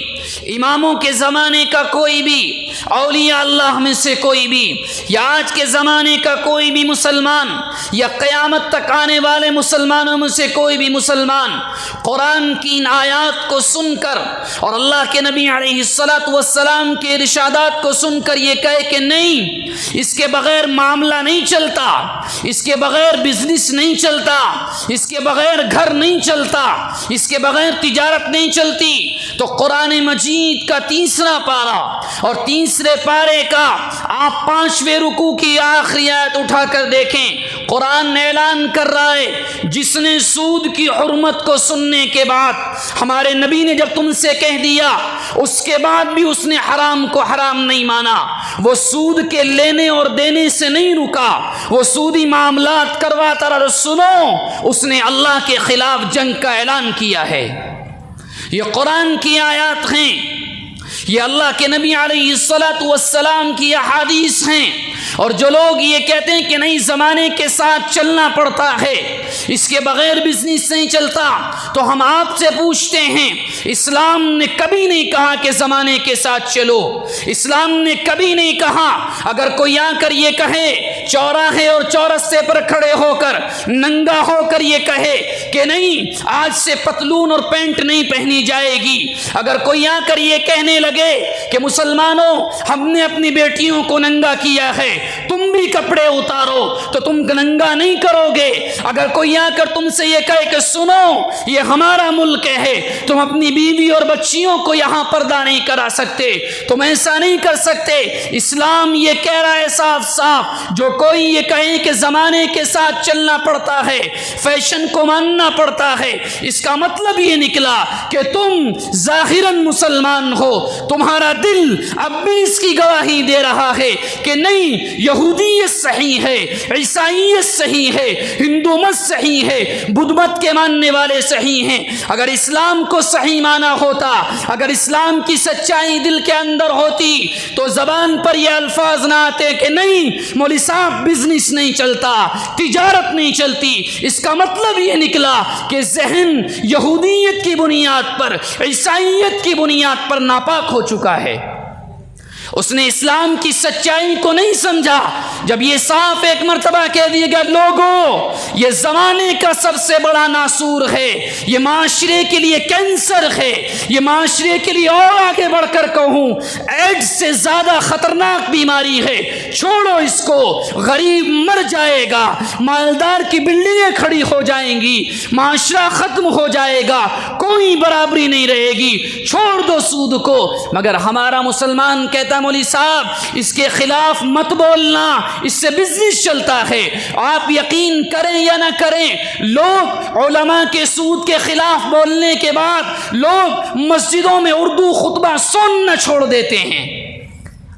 اماموں کے زمانے کا کوئی بھی، اولیاء اللہ میں سے کوئی بھی، یا آج کے زمانے کا کوئی بھی مسلمان، یا قیامت تک آنے والے مسلمانوں میں سے کوئی بھی مسلمان قرآن کی ان آیات کو سن کر اور اللہ کے نبی علیہ الصلاۃ والسلام کے ارشادات کو سن کر یہ کہے کہ نہیں، اس کے بغیر معاملہ نہیں چلتا، اس کے بغیر بزنس نہیں چلتا، اس کے بغیر گھر نہیں چلتا، اس کے بغیر تجارت نہیں چلتی، تو قرآن مجید کا 3واں پارہ اور 3 پارے کا آپ 5ویں رکوع کی آخری آیت اٹھا کر دیکھیں، قرآن اعلان کر رہا ہے جس نے سود کی حرمت کو سننے کے بعد، ہمارے نبی نے جب تم سے کہہ دیا اس کے بعد بھی اس نے حرام کو حرام نہیں مانا، وہ سود کے لینے اور دینے سے نہیں رکا، وہ سودی معاملات کرواتا رہا، سنو اس نے اللہ کے خلاف جنگ کا اعلان کیا ہے۔ یہ قرآن کی آیات ہیں، یہ اللہ کے نبی علیہ الصلاۃ والسلام کی احادیث ہیں، اور جو لوگ یہ کہتے ہیں کہ نہیں زمانے کے ساتھ چلنا پڑتا ہے، اس کے بغیر بزنس نہیں چلتا، تو ہم آپ سے پوچھتے ہیں اسلام نے کبھی نہیں کہا کہ زمانے کے ساتھ چلو، اسلام نے کبھی نہیں کہا اگر کوئی آ کر یہ کہے چوراہے اور چورستے پر کھڑے ہو کر ننگا ہو کر یہ کہے کہ نہیں آج سے پتلون اور پینٹ نہیں پہنی جائے گی، اگر کوئی آ کر یہ کہنے لگے کہ مسلمانوں ہم نے اپنی بیٹیوں کو ننگا کیا ہے تم بھی کپڑے اتارو، تو تم ننگا نہیں کرو گے، اگر کوئی آ کر تم سے یہ کہے کہ سنو یہ ہمارا ملک ہے، تم اپنی بیوی اور بچیوں کو یہاں پردہ نہیں کرا سکتے، تم ایسا نہیں کر سکتے، اسلام یہ کہہ رہا ہے صاف صاف جو کوئی یہ کہے کہ زمانے کے ساتھ چلنا پڑتا ہے، فیشن کو ماننا پڑتا ہے، اس کا مطلب یہ نکلا کہ تم ظاہراً مسلمان ہو، تمہارا دل اب بھی اس کی گواہی دے رہا ہے کہ نہیں یہودیت صحیح ہے، عیسائیت صحیح ہے، ہندو مت صحیح ہے، بدھ مت کے ماننے والے صحیح ہیں۔ اگر اسلام کو صحیح مانا ہوتا، اگر اسلام کی سچائی دل کے اندر ہوتی تو زبان پر یہ الفاظ نہ آتے کہ نہیں مولوی صاحب بزنس نہیں چلتا، تجارت نہیں چلتی، اس کا مطلب یہ نکلا کہ ذہن یہودیت کی بنیاد پر، عیسائیت کی بنیاد پر ناپاک ہو چکا ہے، اس نے اسلام کی سچائی کو نہیں سمجھا۔ جب یہ صاف ایک مرتبہ کہہ دیا گیا لوگوں یہ زمانے کا سب سے بڑا ناسور ہے، یہ معاشرے کے لیے کینسر ہے، یہ معاشرے کے لیے اور آگے بڑھ کر کہوں ایڈز سے زیادہ خطرناک بیماری ہے، چھوڑو اس کو، غریب مر جائے گا، مالدار کی بلڈنگیں کھڑی ہو جائیں گی، معاشرہ ختم ہو جائے گا، کوئی برابری نہیں رہے گی، چھوڑ دو سود کو۔ مگر ہمارا مسلمان کہتا مولوی صاحب اس کے خلاف مت بولنا، اس سے بزنس چلتا ہے۔ آپ یقین کریں یا نہ کریں، لوگ علماء کے سود کے خلاف بولنے کے بعد لوگ مسجدوں میں اردو خطبہ سننا چھوڑ دیتے ہیں۔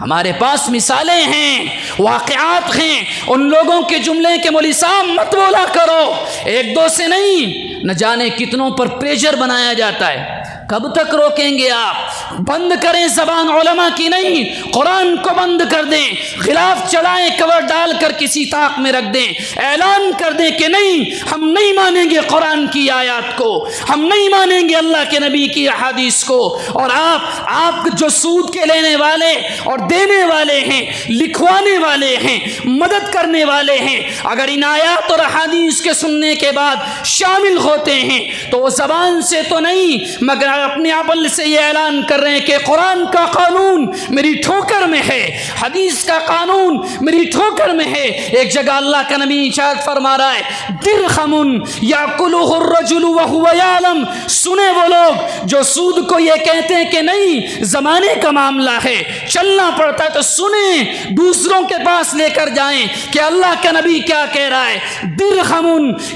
ہمارے پاس مثالیں ہیں، واقعات ہیں، ان لوگوں کے جملے کے مولوی صاحب مت بولا کرو، ایک دو سے نہیں، نہ جانے کتنوں پر پریشر بنایا جاتا ہے۔ کب تک روکیں گے آپ؟ بند کریں زبان علماء کی نہیں، قرآن کو بند کر دیں، خلاف چڑھائیں، کور ڈال کر کسی طاق میں رکھ دیں، اعلان کر دیں کہ نہیں ہم نہیں مانیں گے قرآن کی آیات کو، ہم نہیں مانیں گے اللہ کے نبی کی احادیث کو۔ اور آپ جو سود کے لینے والے اور دینے والے ہیں، لکھوانے والے ہیں، مدد کرنے والے ہیں، اگر ان آیات اور احادیث کے سننے کے بعد شامل ہوتے ہیں تو وہ زبان سے تو نہیں مگر اپنے عمل سے یہ اعلان کر رہے ہیں کہ قرآن کا قانون میری ٹھوکر میں ہے، حدیث کا قانون میری ٹھوکر میں ہے۔ ایک جگہ اللہ کا نبی ارشاد فرما رہا ہے درہم یاکلہ الرجل وہو یعلم، سنے وہ لوگ جو سود کو یہ کہتے ہیں کہ نہیں زمانے کا معاملہ ہے چلنا پڑتا ہے، تو سنیں دوسروں کے پاس لے کر جائیں کہ اللہ کا نبی کیا کہہ رہا ہے۔ درہم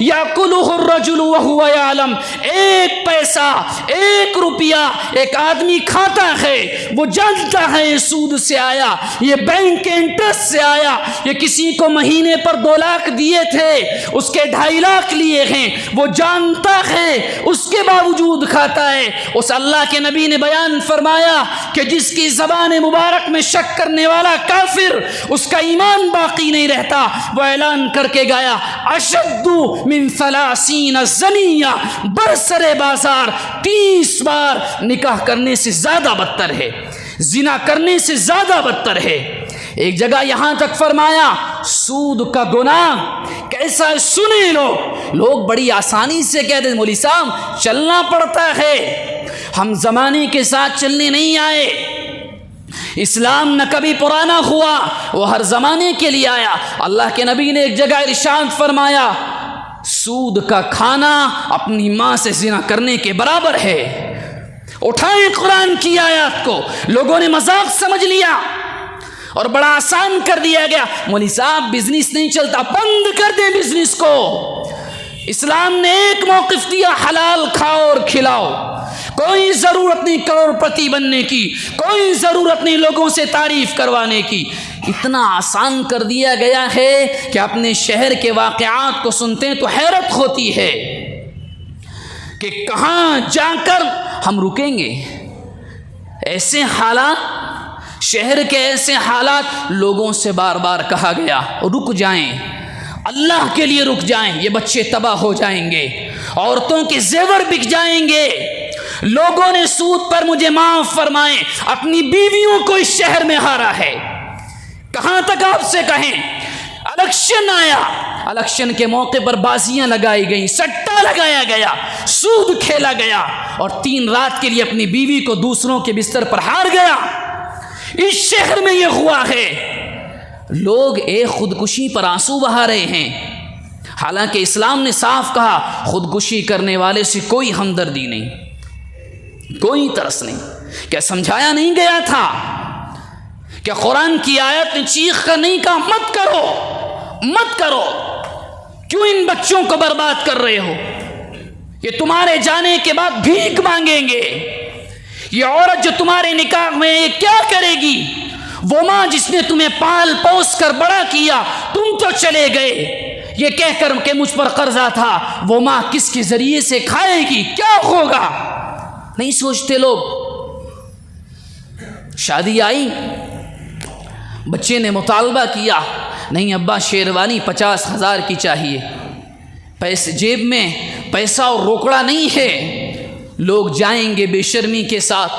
یاکلہ الرجل وہو یعلم، ایک پیسہ ایک روپیہ ایک آدمی کھاتا ہے، وہ جانتا ہے یہ سود سے آیا، یہ بینک کے انٹرسٹ سے آیا، یہ کسی کو مہینے پر 2 لاکھ دیے تھے اس کے 2.5 لاکھ لیے ہیں، وہ جانتا ہے اس کے باوجود کھاتا ہے۔ اس اللہ کے نبی نے بیان فرمایا کہ جس کی زبان مبارک میں شک کرنے والا کافر، اس کا ایمان باقی نہیں رہتا۔ وہ اعلان کر کے گیا اشد من 30 زنیہ، برسر بازار 30 20 بار نکاح کرنے سے زیادہ بدتر ہے، زنا کرنے سے زیادہ بدتر ہے۔ ایک جگہ یہاں تک فرمایا سود کا گناہ کیسا ہے سنے لوگ بڑی آسانی سے کہتے ہیں مولوی صاحب چلنا پڑتا ہے، ہم زمانے کے ساتھ چلنے نہیں آئے، اسلام نہ کبھی پرانا ہوا، وہ ہر زمانے کے لیے آیا۔ اللہ کے نبی نے ایک جگہ ارشاد فرمایا سود کا کھانا اپنی ماں سے زنا کرنے کے برابر ہے۔ اٹھائیں قرآن کی آیات کو، لوگوں نے مذاق سمجھ لیا اور بڑا آسان کر دیا گیا، مولوی صاحب بزنس نہیں چلتا، بند کر دیں بزنس کو۔ اسلام نے ایک موقف دیا، حلال کھاؤ اور کھلاؤ، کوئی ضرورت نہیں کروڑ پتی بننے کی، کوئی ضرورت نہیں لوگوں سے تعریف کروانے کی۔ اتنا آسان کر دیا گیا ہے کہ اپنے شہر کے واقعات کو سنتے ہیں تو حیرت ہوتی ہے کہ کہاں جا کر ہم رکیں گے۔ ایسے حالات، شہر کے ایسے حالات، لوگوں سے بار بار کہا گیا رک جائیں، اللہ کے لیے رک جائیں، یہ بچے تباہ ہو جائیں گے، عورتوں کے زیور بک جائیں گے۔ لوگوں نے سود پر مجھے معاف فرمائیں اپنی بیویوں کو اس شہر میں ہارا ہے۔ کہاں تک آپ سے کہیں، الیکشن آیا، الیکشن کے موقع پر بازیاں لگائی گئیں، سٹا لگایا گیا، سود کھیلا گیا، اور 3 رات کے لیے اپنی بیوی کو دوسروں کے بستر پر ہار گیا۔ اس شہر میں یہ ہوا ہے۔ لوگ ایک خودکشی پر آنسو بہا رہے ہیں، حالانکہ اسلام نے صاف کہا خودکشی کرنے والے سے کوئی ہمدردی نہیں، کوئی ترس نہیں۔ کیا سمجھایا نہیں گیا تھا؟ کیا قرآن کی آیت نے چیخ کر نہیں کہا مت کرو، مت کرو؟ کیوں ان بچوں کو برباد کر رہے ہو؟ یہ تمہارے جانے کے بعد بھیک مانگیں گے۔ یہ عورت جو تمہارے نکاح میں یہ کیا کرے گی؟ وہ ماں جس نے تمہیں پال پوس کر بڑا کیا، تم تو چلے گئے یہ کہہ کر کہ مجھ پر قرضہ تھا، وہ ماں کس کے ذریعے سے کھائے گی؟ کیا ہوگا؟ نہیں سوچتے لوگ۔ شادی آئی، بچے نے مطالبہ کیا، نہیں ابا شیروانی 50,000 کی چاہیے، پیسے جیب میں پیسہ اور روکڑا نہیں ہے۔ لوگ جائیں گے بے شرمی کے ساتھ،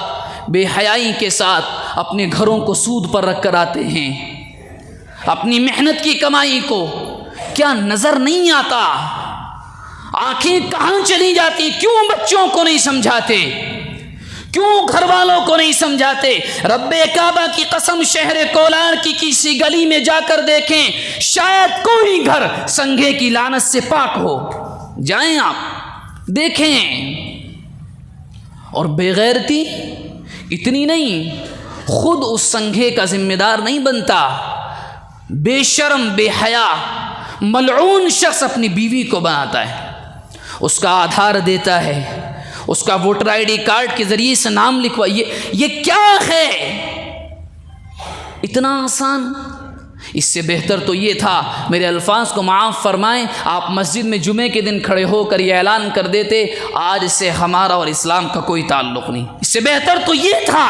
بے حیائی کے ساتھ، اپنے گھروں کو سود پر رکھ کر آتے ہیں، اپنی محنت کی کمائی کو۔ کیا نظر نہیں آتا؟ آنکھیں کہاں چلی جاتی؟ کیوں بچوں کو نہیں سمجھاتے؟ کیوں گھر والوں کو نہیں سمجھاتے؟ رب کعبہ کی قسم، شہر کولار کی کسی گلی میں جا کر دیکھیں، شاید کوئی گھر سنگے کی لعنت سے پاک ہو۔ جائیں آپ دیکھیں۔ اور بے غیرتی اتنی نہیں، خود اس سنگھے کا ذمہ دار نہیں بنتا، بے شرم بے حیا ملعون شخص اپنی بیوی کو بناتا ہے، اس کا آدھار دیتا ہے، اس کا ووٹر آئی ڈی کارڈ کے ذریعے سے نام لکھوا۔ یہ کیا ہے؟ اتنا آسان؟ اس سے بہتر تو یہ تھا، میرے الفاظ کو معاف فرمائیں، آپ مسجد میں جمعے کے دن کھڑے ہو کر یہ اعلان کر دیتے آج سے ہمارا اور اسلام کا کوئی تعلق نہیں۔ اس سے بہتر تو یہ تھا۔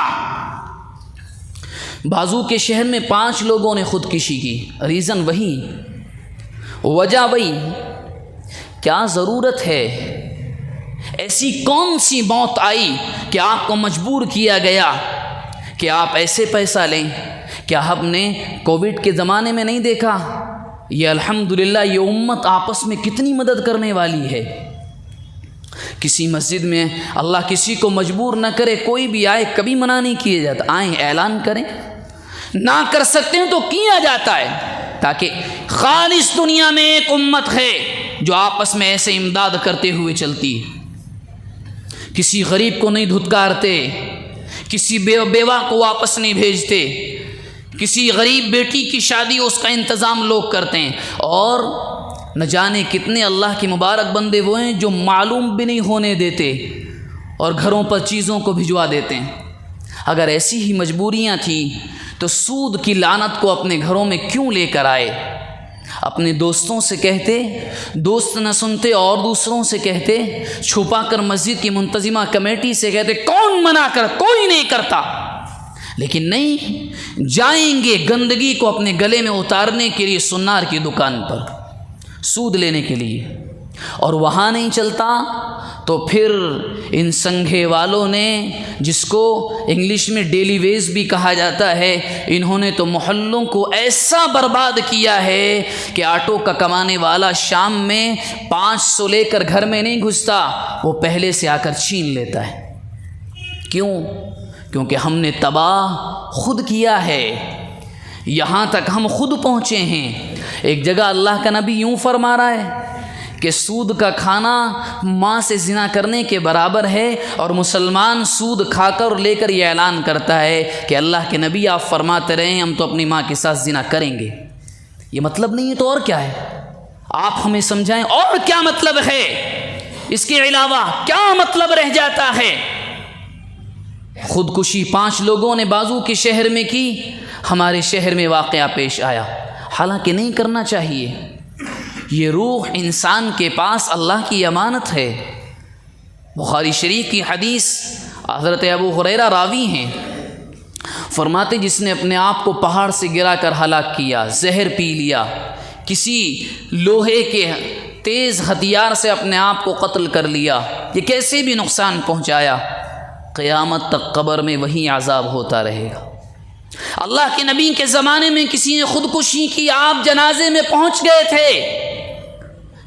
بازو کے شہر میں 5 لوگوں نے خودکشی کی، ریزن وہی، وجہ وہی۔ کیا ضرورت ہے؟ ایسی کون سی موت آئی کہ آپ کو مجبور کیا گیا کہ آپ ایسے پیسہ لیں؟ کیا ہم نے کووڈ کے زمانے میں نہیں دیکھا؟ یہ الحمدللہ یہ امت آپس میں کتنی مدد کرنے والی ہے۔ کسی مسجد میں اللہ کسی کو مجبور نہ کرے، کوئی بھی آئے، کبھی منع نہیں کیا جاتا، آئیں اعلان کریں، نہ کر سکتے ہیں تو کیا جاتا ہے، تاکہ خالص دنیا میں ایک امت ہے جو آپس میں ایسے امداد کرتے ہوئے چلتی ہے۔ کسی غریب کو نہیں دھتکارتے، کسی بیوہ کو واپس نہیں بھیجتے، کسی غریب بیٹی کی شادی اس کا انتظام لوگ کرتے ہیں، اور نہ جانے کتنے اللہ کے مبارک بندے وہ ہیں جو معلوم بھی نہیں ہونے دیتے اور گھروں پر چیزوں کو بھجوا دیتے ہیں۔ اگر ایسی ہی مجبوریاں تھیں تو سود کی لعنت کو اپنے گھروں میں کیوں لے کر آئے؟ اپنے دوستوں سے کہتے، دوست نہ سنتے اور دوسروں سے کہتے، چھپا کر مسجد کی منتظمہ کمیٹی سے کہتے، کون منع کر، کوئی نہیں کرتا۔ لیکن نہیں، جائیں گے گندگی کو اپنے گلے میں اتارنے کے لیے سنار کی دکان پر، سود لینے کے لیے، اور وہاں نہیں چلتا تو پھر ان سنگھے والوں نے، جس کو انگلش میں ڈیلی ویز بھی کہا جاتا ہے، انہوں نے تو محلوں کو ایسا برباد کیا ہے کہ آٹو کا کمانے والا شام میں 500 لے کر گھر میں نہیں گھستا، وہ پہلے سے آ کر چھین لیتا ہے۔ کیوں؟ کیونکہ ہم نے تباہ خود کیا ہے، یہاں تک ہم خود پہنچے ہیں۔ ایک جگہ اللہ کا نبی یوں فرما رہا ہے کہ سود کا کھانا ماں سے زنا کرنے کے برابر ہے، اور مسلمان سود کھا کر لے کر یہ اعلان کرتا ہے کہ اللہ کے نبی آپ فرماتے رہے ہم تو اپنی ماں کے ساتھ زنا کریں گے۔ یہ مطلب نہیں ہے تو اور کیا ہے؟ آپ ہمیں سمجھائیں اور کیا مطلب ہے؟ اس کے علاوہ کیا مطلب رہ جاتا ہے؟ خودکشی 5 لوگوں نے بازو کے شہر میں کی، ہمارے شہر میں واقعہ پیش آیا، حالانکہ نہیں کرنا چاہیے۔ یہ روح انسان کے پاس اللہ کی امانت ہے۔ بخاری شریف کی حدیث، حضرت ابو ہریرہ راوی ہیں، فرماتے جس نے اپنے آپ کو پہاڑ سے گرا کر ہلاک کیا، زہر پی لیا، کسی لوہے کے تیز ہتھیار سے اپنے آپ کو قتل کر لیا، یہ کیسے بھی نقصان پہنچایا، قیامت تک قبر میں وہی عذاب ہوتا رہے گا۔ اللہ کے نبی کے زمانے میں کسی نے خودکشی کی، آپ جنازے میں پہنچ گئے تھے،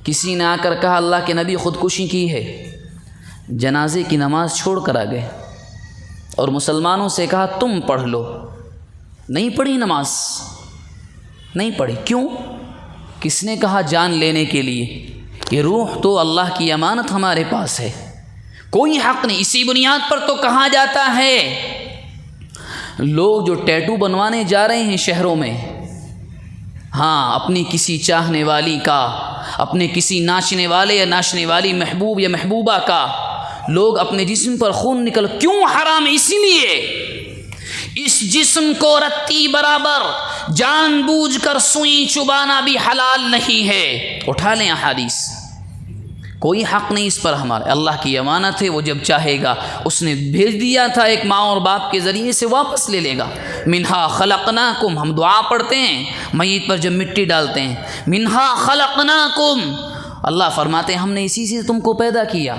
کسی نے آ کر کہا اللہ کے نبی خودکشی کی ہے، جنازے کی نماز چھوڑ کر آ گئے اور مسلمانوں سے کہا تم پڑھ لو، نہیں پڑھی نماز، نہیں پڑھی۔ کیوں؟ کس نے کہا؟ جان لینے کے لیے۔ یہ روح تو اللہ کی امانت ہمارے پاس ہے، کوئی حق نہیں۔ اسی بنیاد پر تو کہا جاتا ہے لوگ جو ٹیٹو بنوانے جا رہے ہیں شہروں میں، ہاں اپنی کسی چاہنے والی کا، اپنے کسی ناچنے والے یا ناچنے والی محبوب یا محبوبہ کا، لوگ اپنے جسم پر خون نکل، کیوں حرام؟ اسی لیے اس جسم کو رتی برابر جان بوجھ کر سوئی چبانا بھی حلال نہیں ہے۔ اٹھا لیں احادیث، کوئی حق نہیں اس پر ہمارا، اللہ کی امانت ہے، وہ جب چاہے گا، اس نے بھیج دیا تھا ایک ماں اور باپ کے ذریعے سے، واپس لے لے گا۔ منہا خلقناکم، ہم دعا پڑھتے ہیں میت پر جب مٹی ڈالتے ہیں، منہا خلقناکم، اللہ فرماتے ہیں ہم نے اسی سے تم کو پیدا کیا،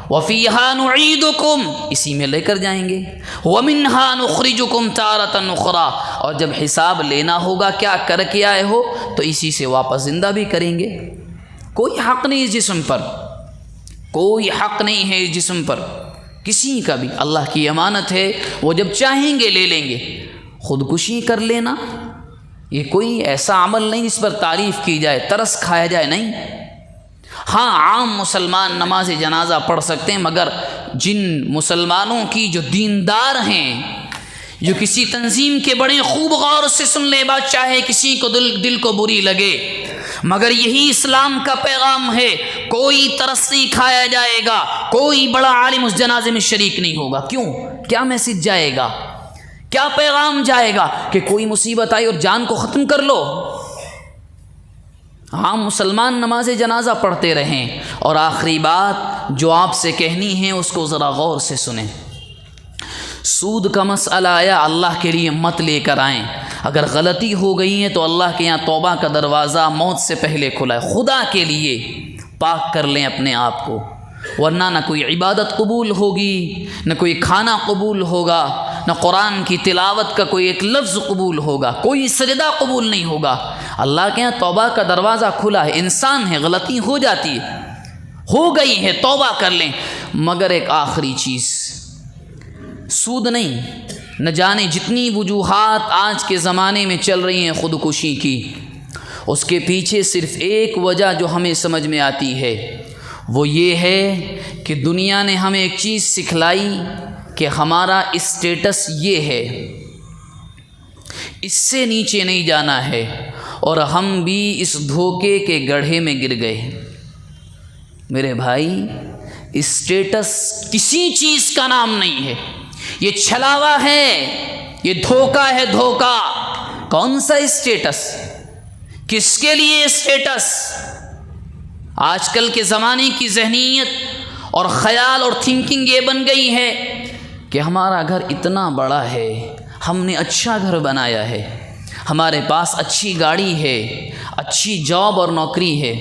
وفیہا نعیدکم، اسی میں لے کر جائیں گے، ومنہا نخرجکم تارۃ اخری، اور جب حساب لینا ہوگا کیا کر کے آئے ہو تو اسی سے واپس زندہ بھی کریں گے۔ کوئی حق نہیں اس جسم پر، کوئی حق نہیں ہے اس جسم پر کسی کا بھی، اللہ کی امانت ہے، وہ جب چاہیں گے لے لیں گے۔ خودکشی کر لینا یہ کوئی ایسا عمل نہیں جس پر تعریف کی جائے، ترس کھایا جائے، نہیں۔ ہاں عام مسلمان نماز جنازہ پڑھ سکتے ہیں، مگر جن مسلمانوں کی جو دیندار ہیں، جو کسی تنظیم کے بڑے خوب غور سے سن لے، بات چاہے کسی کو دل کو بری لگے، مگر یہی اسلام کا پیغام ہے، کوئی ترس نہیں کھایا جائے گا، کوئی بڑا عالم اس جنازے میں شریک نہیں ہوگا۔ کیوں؟ کیا میسج جائے گا، کیا پیغام جائے گا کہ کوئی مصیبت آئی اور جان کو ختم کر لو؟ عام مسلمان نماز جنازہ پڑھتے رہیں۔ اور آخری بات جو آپ سے کہنی ہے اس کو ذرا غور سے سنیں۔ سود کا مسئلہ آیا، اللہ کے لیے مت لے کر آئیں، اگر غلطی ہو گئی ہے تو اللہ کے یہاں توبہ کا دروازہ موت سے پہلے کھلا ہے، خدا کے لیے پاک کر لیں اپنے آپ کو، ورنہ نہ کوئی عبادت قبول ہوگی، نہ کوئی کھانا قبول ہوگا، نہ قرآن کی تلاوت کا کوئی ایک لفظ قبول ہوگا، کوئی سجدہ قبول نہیں ہوگا۔ اللہ کے یہاں توبہ کا دروازہ کھلا ہے، انسان ہے، غلطی ہو جاتی ہے، ہو گئی ہے، توبہ کر لیں۔ مگر ایک آخری چیز، سود نہیں، نہ جانے جتنی وجوہات آج کے زمانے میں چل رہی ہیں خودکشی کی، اس کے پیچھے صرف ایک وجہ جو ہمیں سمجھ میں آتی ہے، وہ یہ ہے کہ دنیا نے ہمیں ایک چیز سکھلائی کہ ہمارا اسٹیٹس یہ ہے، اس سے نیچے نہیں جانا ہے، اور ہم بھی اس دھوکے کے گڑھے میں گر گئے۔ میرے بھائی، اسٹیٹس کسی چیز کا نام نہیں ہے، یہ چھلاوا ہے، یہ دھوکہ ہے، دھوکہ۔ کون سا اسٹیٹس؟ کس کے لیے اسٹیٹس؟ آج کل کے زمانے کی ذہنیت اور خیال اور تھنکنگ یہ بن گئی ہے کہ ہمارا گھر اتنا بڑا ہے، ہم نے اچھا گھر بنایا ہے، ہمارے پاس اچھی گاڑی ہے، اچھی جاب اور نوکری ہے،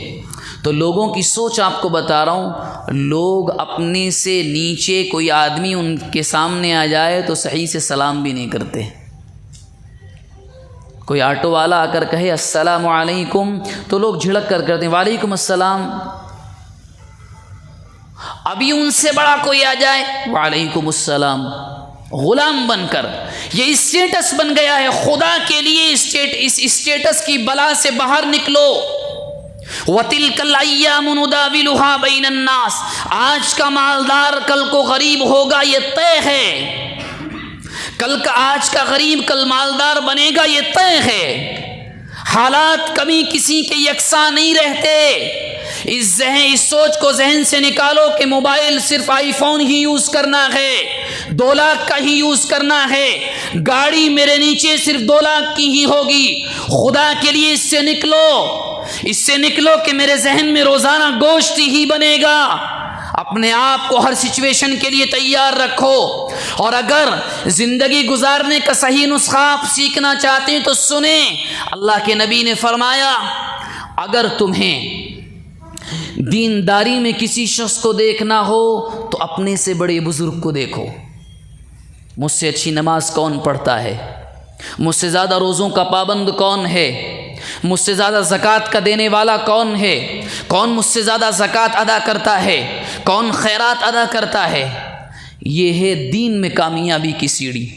تو لوگوں کی سوچ آپ کو بتا رہا ہوں، لوگ اپنے سے نیچے کوئی آدمی ان کے سامنے آ جائے تو صحیح سے سلام بھی نہیں کرتے۔ کوئی آٹو والا آ کر کہے السلام علیکم تو لوگ جھڑک کر کرتے ہیں وعلیکم السلام۔ ابھی ان سے بڑا کوئی آ جائے وعلیکم السلام، غلام بن کر۔ یہ اسٹیٹس بن گیا ہے، خدا کے لیے اس اسٹیٹس کی بلا سے باہر نکلو۔ وَتِلْكَ الْأَيَّامُ نُدَاوِلُهَا بَيْنَ النَّاسِ، آج کا مالدار کل کو غریب ہوگا، یہ طے ہے۔ آج کا غریب کل مالدار بنے گا، یہ طے ہے۔ حالات کبھی کسی کے یکساں نہیں رہتے۔ اس سوچ کو ذہن سے نکالو کہ موبائل صرف آئی فون ہی یوز کرنا ہے، 2 لاکھ کا ہی یوز کرنا ہے، گاڑی میرے نیچے صرف 2 لاکھ کی ہی ہوگی۔ خدا کے لیے اس سے نکلو کہ میرے ذہن میں روزانہ گوشت ہی بنے گا۔ اپنے آپ کو ہر سچویشن کے لیے تیار رکھو، اور اگر زندگی گزارنے کا صحیح نسخہ آپ سیکھنا چاہتے ہیں تو سنیں، اللہ کے نبی نے فرمایا اگر تمہیں دینداری میں کسی شخص کو دیکھنا ہو تو اپنے سے بڑے بزرگ کو دیکھو۔ مجھ سے اچھی نماز کون پڑھتا ہے؟ مجھ سے زیادہ روزوں کا پابند کون ہے؟ مجھ سے زیادہ زکوٰۃ کا دینے والا کون ہے؟ کون مجھ سے زیادہ زکوٰۃ ادا کرتا ہے؟ کون خیرات ادا کرتا ہے؟ یہ ہے دین میں کامیابی کی سیڑھی،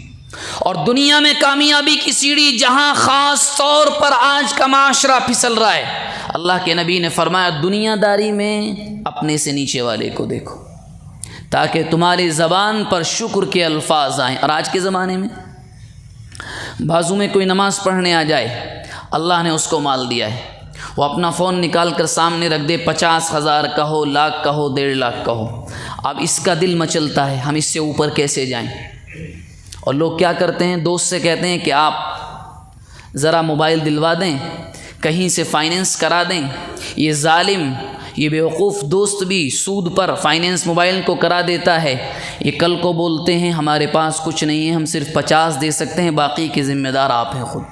اور دنیا میں کامیابی کی سیڑھی جہاں خاص طور پر آج کا معاشرہ پھسل رہا ہے۔ اللہ کے نبی نے فرمایا دنیا داری میں اپنے سے نیچے والے کو دیکھو تاکہ تمہاری زبان پر شکر کے الفاظ آئیں۔ اور آج کے زمانے میں بازو میں کوئی نماز پڑھنے آ جائے، اللہ نے اس کو مال دیا ہے، وہ اپنا فون نکال کر سامنے رکھ دے، 50,000 کا ہو، لاکھ کا ہو، 1.5 لاکھ کا ہو، اب اس کا دل مچلتا ہے ہم اس سے اوپر کیسے جائیں۔ اور لوگ کیا کرتے ہیں، دوست سے کہتے ہیں کہ آپ ذرا موبائل دلوا دیں، کہیں سے فائننس کرا دیں۔ یہ ظالم، یہ بیوقوف دوست بھی سود پر فائننس موبائل کو کرا دیتا ہے۔ یہ کل کو بولتے ہیں ہمارے پاس کچھ نہیں ہے، ہم صرف 50 دے سکتے ہیں، باقی کے ذمہ دار آپ ہیں خود۔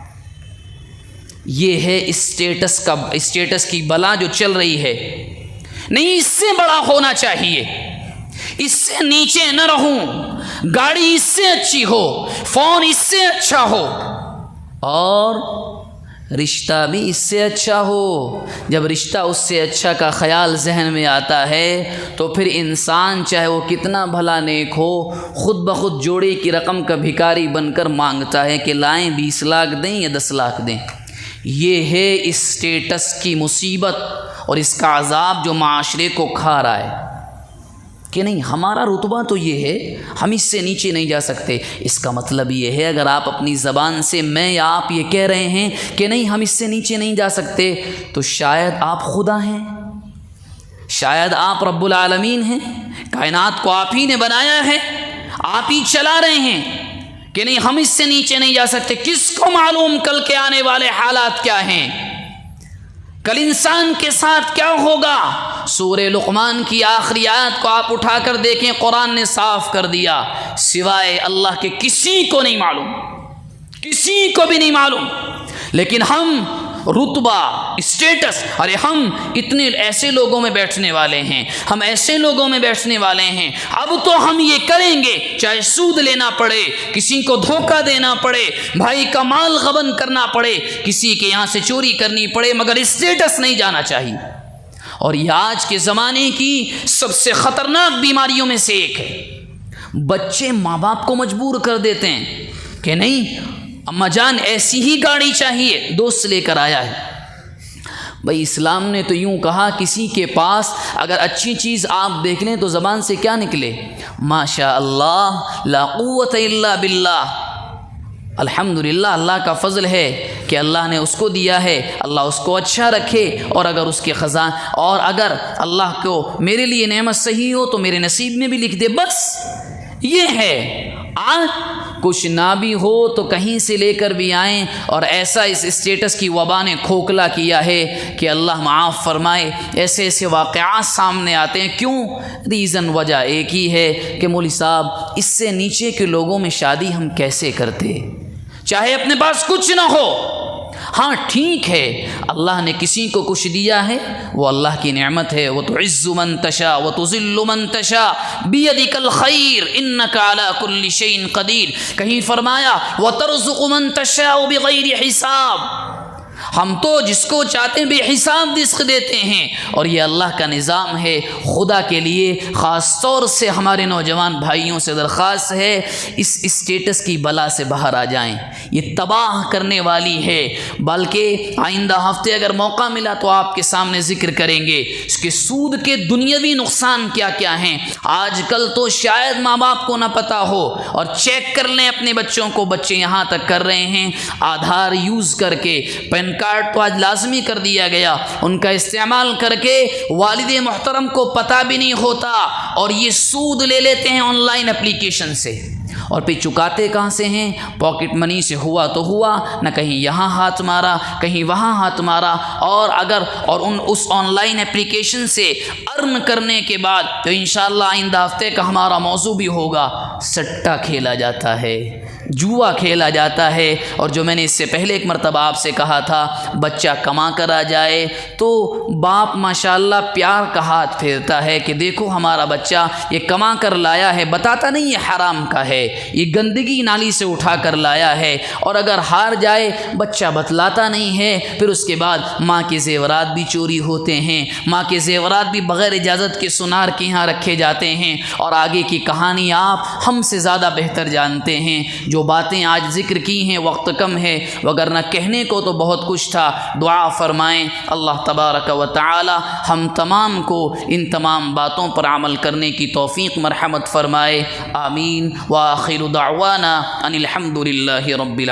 یہ ہے اسٹیٹس کی بلا جو چل رہی ہے۔ نہیں، اس سے بڑا ہونا چاہیے، اس سے نیچے نہ رہوں، گاڑی اس سے اچھی ہو، فون اس سے اچھا ہو، اور رشتہ بھی اس سے اچھا ہو۔ جب رشتہ اس سے اچھا کا خیال ذہن میں آتا ہے تو پھر انسان چاہے وہ کتنا بھلا نیک ہو، خود بخود جوڑے کی رقم کا بھکاری بن کر مانگتا ہے کہ لائیں 20 لاکھ دیں یا 10 لاکھ دیں۔ یہ ہے اس اسٹیٹس کی مصیبت اور اس کا عذاب جو معاشرے کو کھا رہا ہے کہ نہیں ہمارا رتبہ تو یہ ہے، ہم اس سے نیچے نہیں جا سکتے۔ اس کا مطلب یہ ہے اگر آپ اپنی زبان سے میں یا آپ یہ کہہ رہے ہیں کہ نہیں ہم اس سے نیچے نہیں جا سکتے، تو شاید آپ خدا ہیں، شاید آپ رب العالمین ہیں، کائنات کو آپ ہی نے بنایا ہے، آپ ہی چلا رہے ہیں کہ نہیں ہم اس سے نیچے نہیں جا سکتے۔ کس کو معلوم کل کے آنے والے حالات کیا ہیں، کل انسان کے ساتھ کیا ہوگا۔ سورہ لقمان کی آخری آیت کو آپ اٹھا کر دیکھیں، قرآن نے صاف کر دیا سوائے اللہ کے کسی کو نہیں معلوم، کسی کو بھی نہیں معلوم۔ لیکن ہم رتبہ، اسٹیٹس، ارے ہم اتنے ایسے لوگوں میں بیٹھنے والے ہیں، ہم ایسے لوگوں میں بیٹھنے والے ہیں، اب تو ہم یہ کریں گے چاہے سود لینا پڑے، کسی کو دھوکہ دینا پڑے، بھائی کا مال غبن کرنا پڑے، کسی کے یہاں سے چوری کرنی پڑے، مگر اسٹیٹس نہیں جانا چاہیے۔ اور یہ آج کے زمانے کی سب سے خطرناک بیماریوں میں سے ایک ہے۔ بچے ماں باپ کو مجبور کر دیتے ہیں کہ نہیں اماں جان ایسی ہی گاڑی چاہیے، دوست لے کر آیا ہے۔ بھائی اسلام نے تو یوں کہا کسی کے پاس اگر اچھی چیز آپ دیکھ لیں تو زبان سے کیا نکلے، ماشاء اللہ لا قوت الا باللہ، الحمدللہ، اللہ کا فضل ہے کہ اللہ نے اس کو دیا ہے، اللہ اس کو اچھا رکھے، اور اگر اس کے خزان، اور اگر اللہ کو میرے لیے نعمت صحیح ہو تو میرے نصیب میں بھی لکھ دے، بس یہ ہے۔ کچھ نہ بھی ہو تو کہیں سے لے کر بھی آئیں، اور ایسا اس اسٹیٹس کی وبا نے کھوکھلا کیا ہے کہ اللہ معاف فرمائے ایسے ایسے واقعات سامنے آتے ہیں۔ کیوں؟ ریزن، وجہ ایک ہی ہے کہ مولوی صاحب اس سے نیچے کے لوگوں میں شادی ہم کیسے کرتے، چاہے اپنے پاس کچھ نہ ہو، ہاں ٹھیک ہے اللہ نے کسی کو کچھ دیا ہے وہ اللہ کی نعمت ہے، وَتُعِزُّ مَن تَشَاءُ وَتُذِلُّ مَن تَشَاءُ بِيَدِكَ الْخَيْرُ إِنَّكَ عَلَى كُلِّ شَيْءٍ قَدِيرٌ، کہیں فرمایا وَتَرْزُقُ مَن تَشَاءُ بِغَيْرِ حِسَاب، ہم تو جس کو چاہتے ہیں بے حساب رزق دیتے ہیں، اور یہ اللہ کا نظام ہے۔ خدا کے لیے خاص طور سے ہمارے نوجوان بھائیوں سے درخواست ہے اس اسٹیٹس کی بلا سے باہر آ جائیں، یہ تباہ کرنے والی ہے، بلکہ آئندہ ہفتے اگر موقع ملا تو آپ کے سامنے ذکر کریں گے اس کے سود کے دنیاوی نقصان کیا کیا ہیں۔ آج کل تو شاید ماں باپ کو نہ پتہ ہو، اور چیک کر لیں اپنے بچوں کو، بچے یہاں تک کر رہے ہیں آدھار یوز کر کے، پین کارڈ تو آج لازمی کر دیا گیا، ان کا استعمال کر کے والد محترم کو پتہ بھی نہیں ہوتا، اور یہ سود لے لیتے ہیں آن لائن اپلیکیشن سے، اور پھر چکاتے کہاں سے ہیں؟ پاکٹ منی سے ہوا تو ہوا، نہ کہیں یہاں ہاتھ مارا کہیں وہاں ہاتھ مارا، اور اس آن لائن اپلیکیشن سے ارن کرنے کے بعد تو انشاءاللہ آئندہ ہفتے کا ہمارا موضوع بھی ہوگا، سٹا کھیلا جاتا ہے، جوا کھیلا جاتا ہے۔ اور جو میں نے اس سے پہلے ایک مرتبہ آپ سے کہا تھا، بچہ کما کر آ جائے تو باپ ماشاءاللہ پیار کا ہاتھ پھیرتا ہے کہ دیکھو ہمارا بچہ یہ کما کر لایا ہے، بتاتا نہیں یہ حرام کا ہے، یہ گندگی نالی سے اٹھا کر لایا ہے، اور اگر ہار جائے بچہ بتلاتا نہیں ہے، پھر اس کے بعد ماں کے زیورات بھی چوری ہوتے ہیں، ماں کے زیورات بھی بغیر اجازت کے سنار کے یہاں رکھے جاتے ہیں، اور آگے کی کہانی آپ ہم سے زیادہ بہتر جانتے ہیں۔ جو باتیں آج ذکر کی ہیں وقت کم ہے، وگرنہ کہنے کو تو بہت کچھ تھا۔ دعا فرمائیں اللہ تبارک و تعالی ہم تمام کو ان تمام باتوں پر عمل کرنے کی توفیق مرحمت فرمائے، آمین۔ وآخر دعوانا ان الحمد للہ رب العالمین۔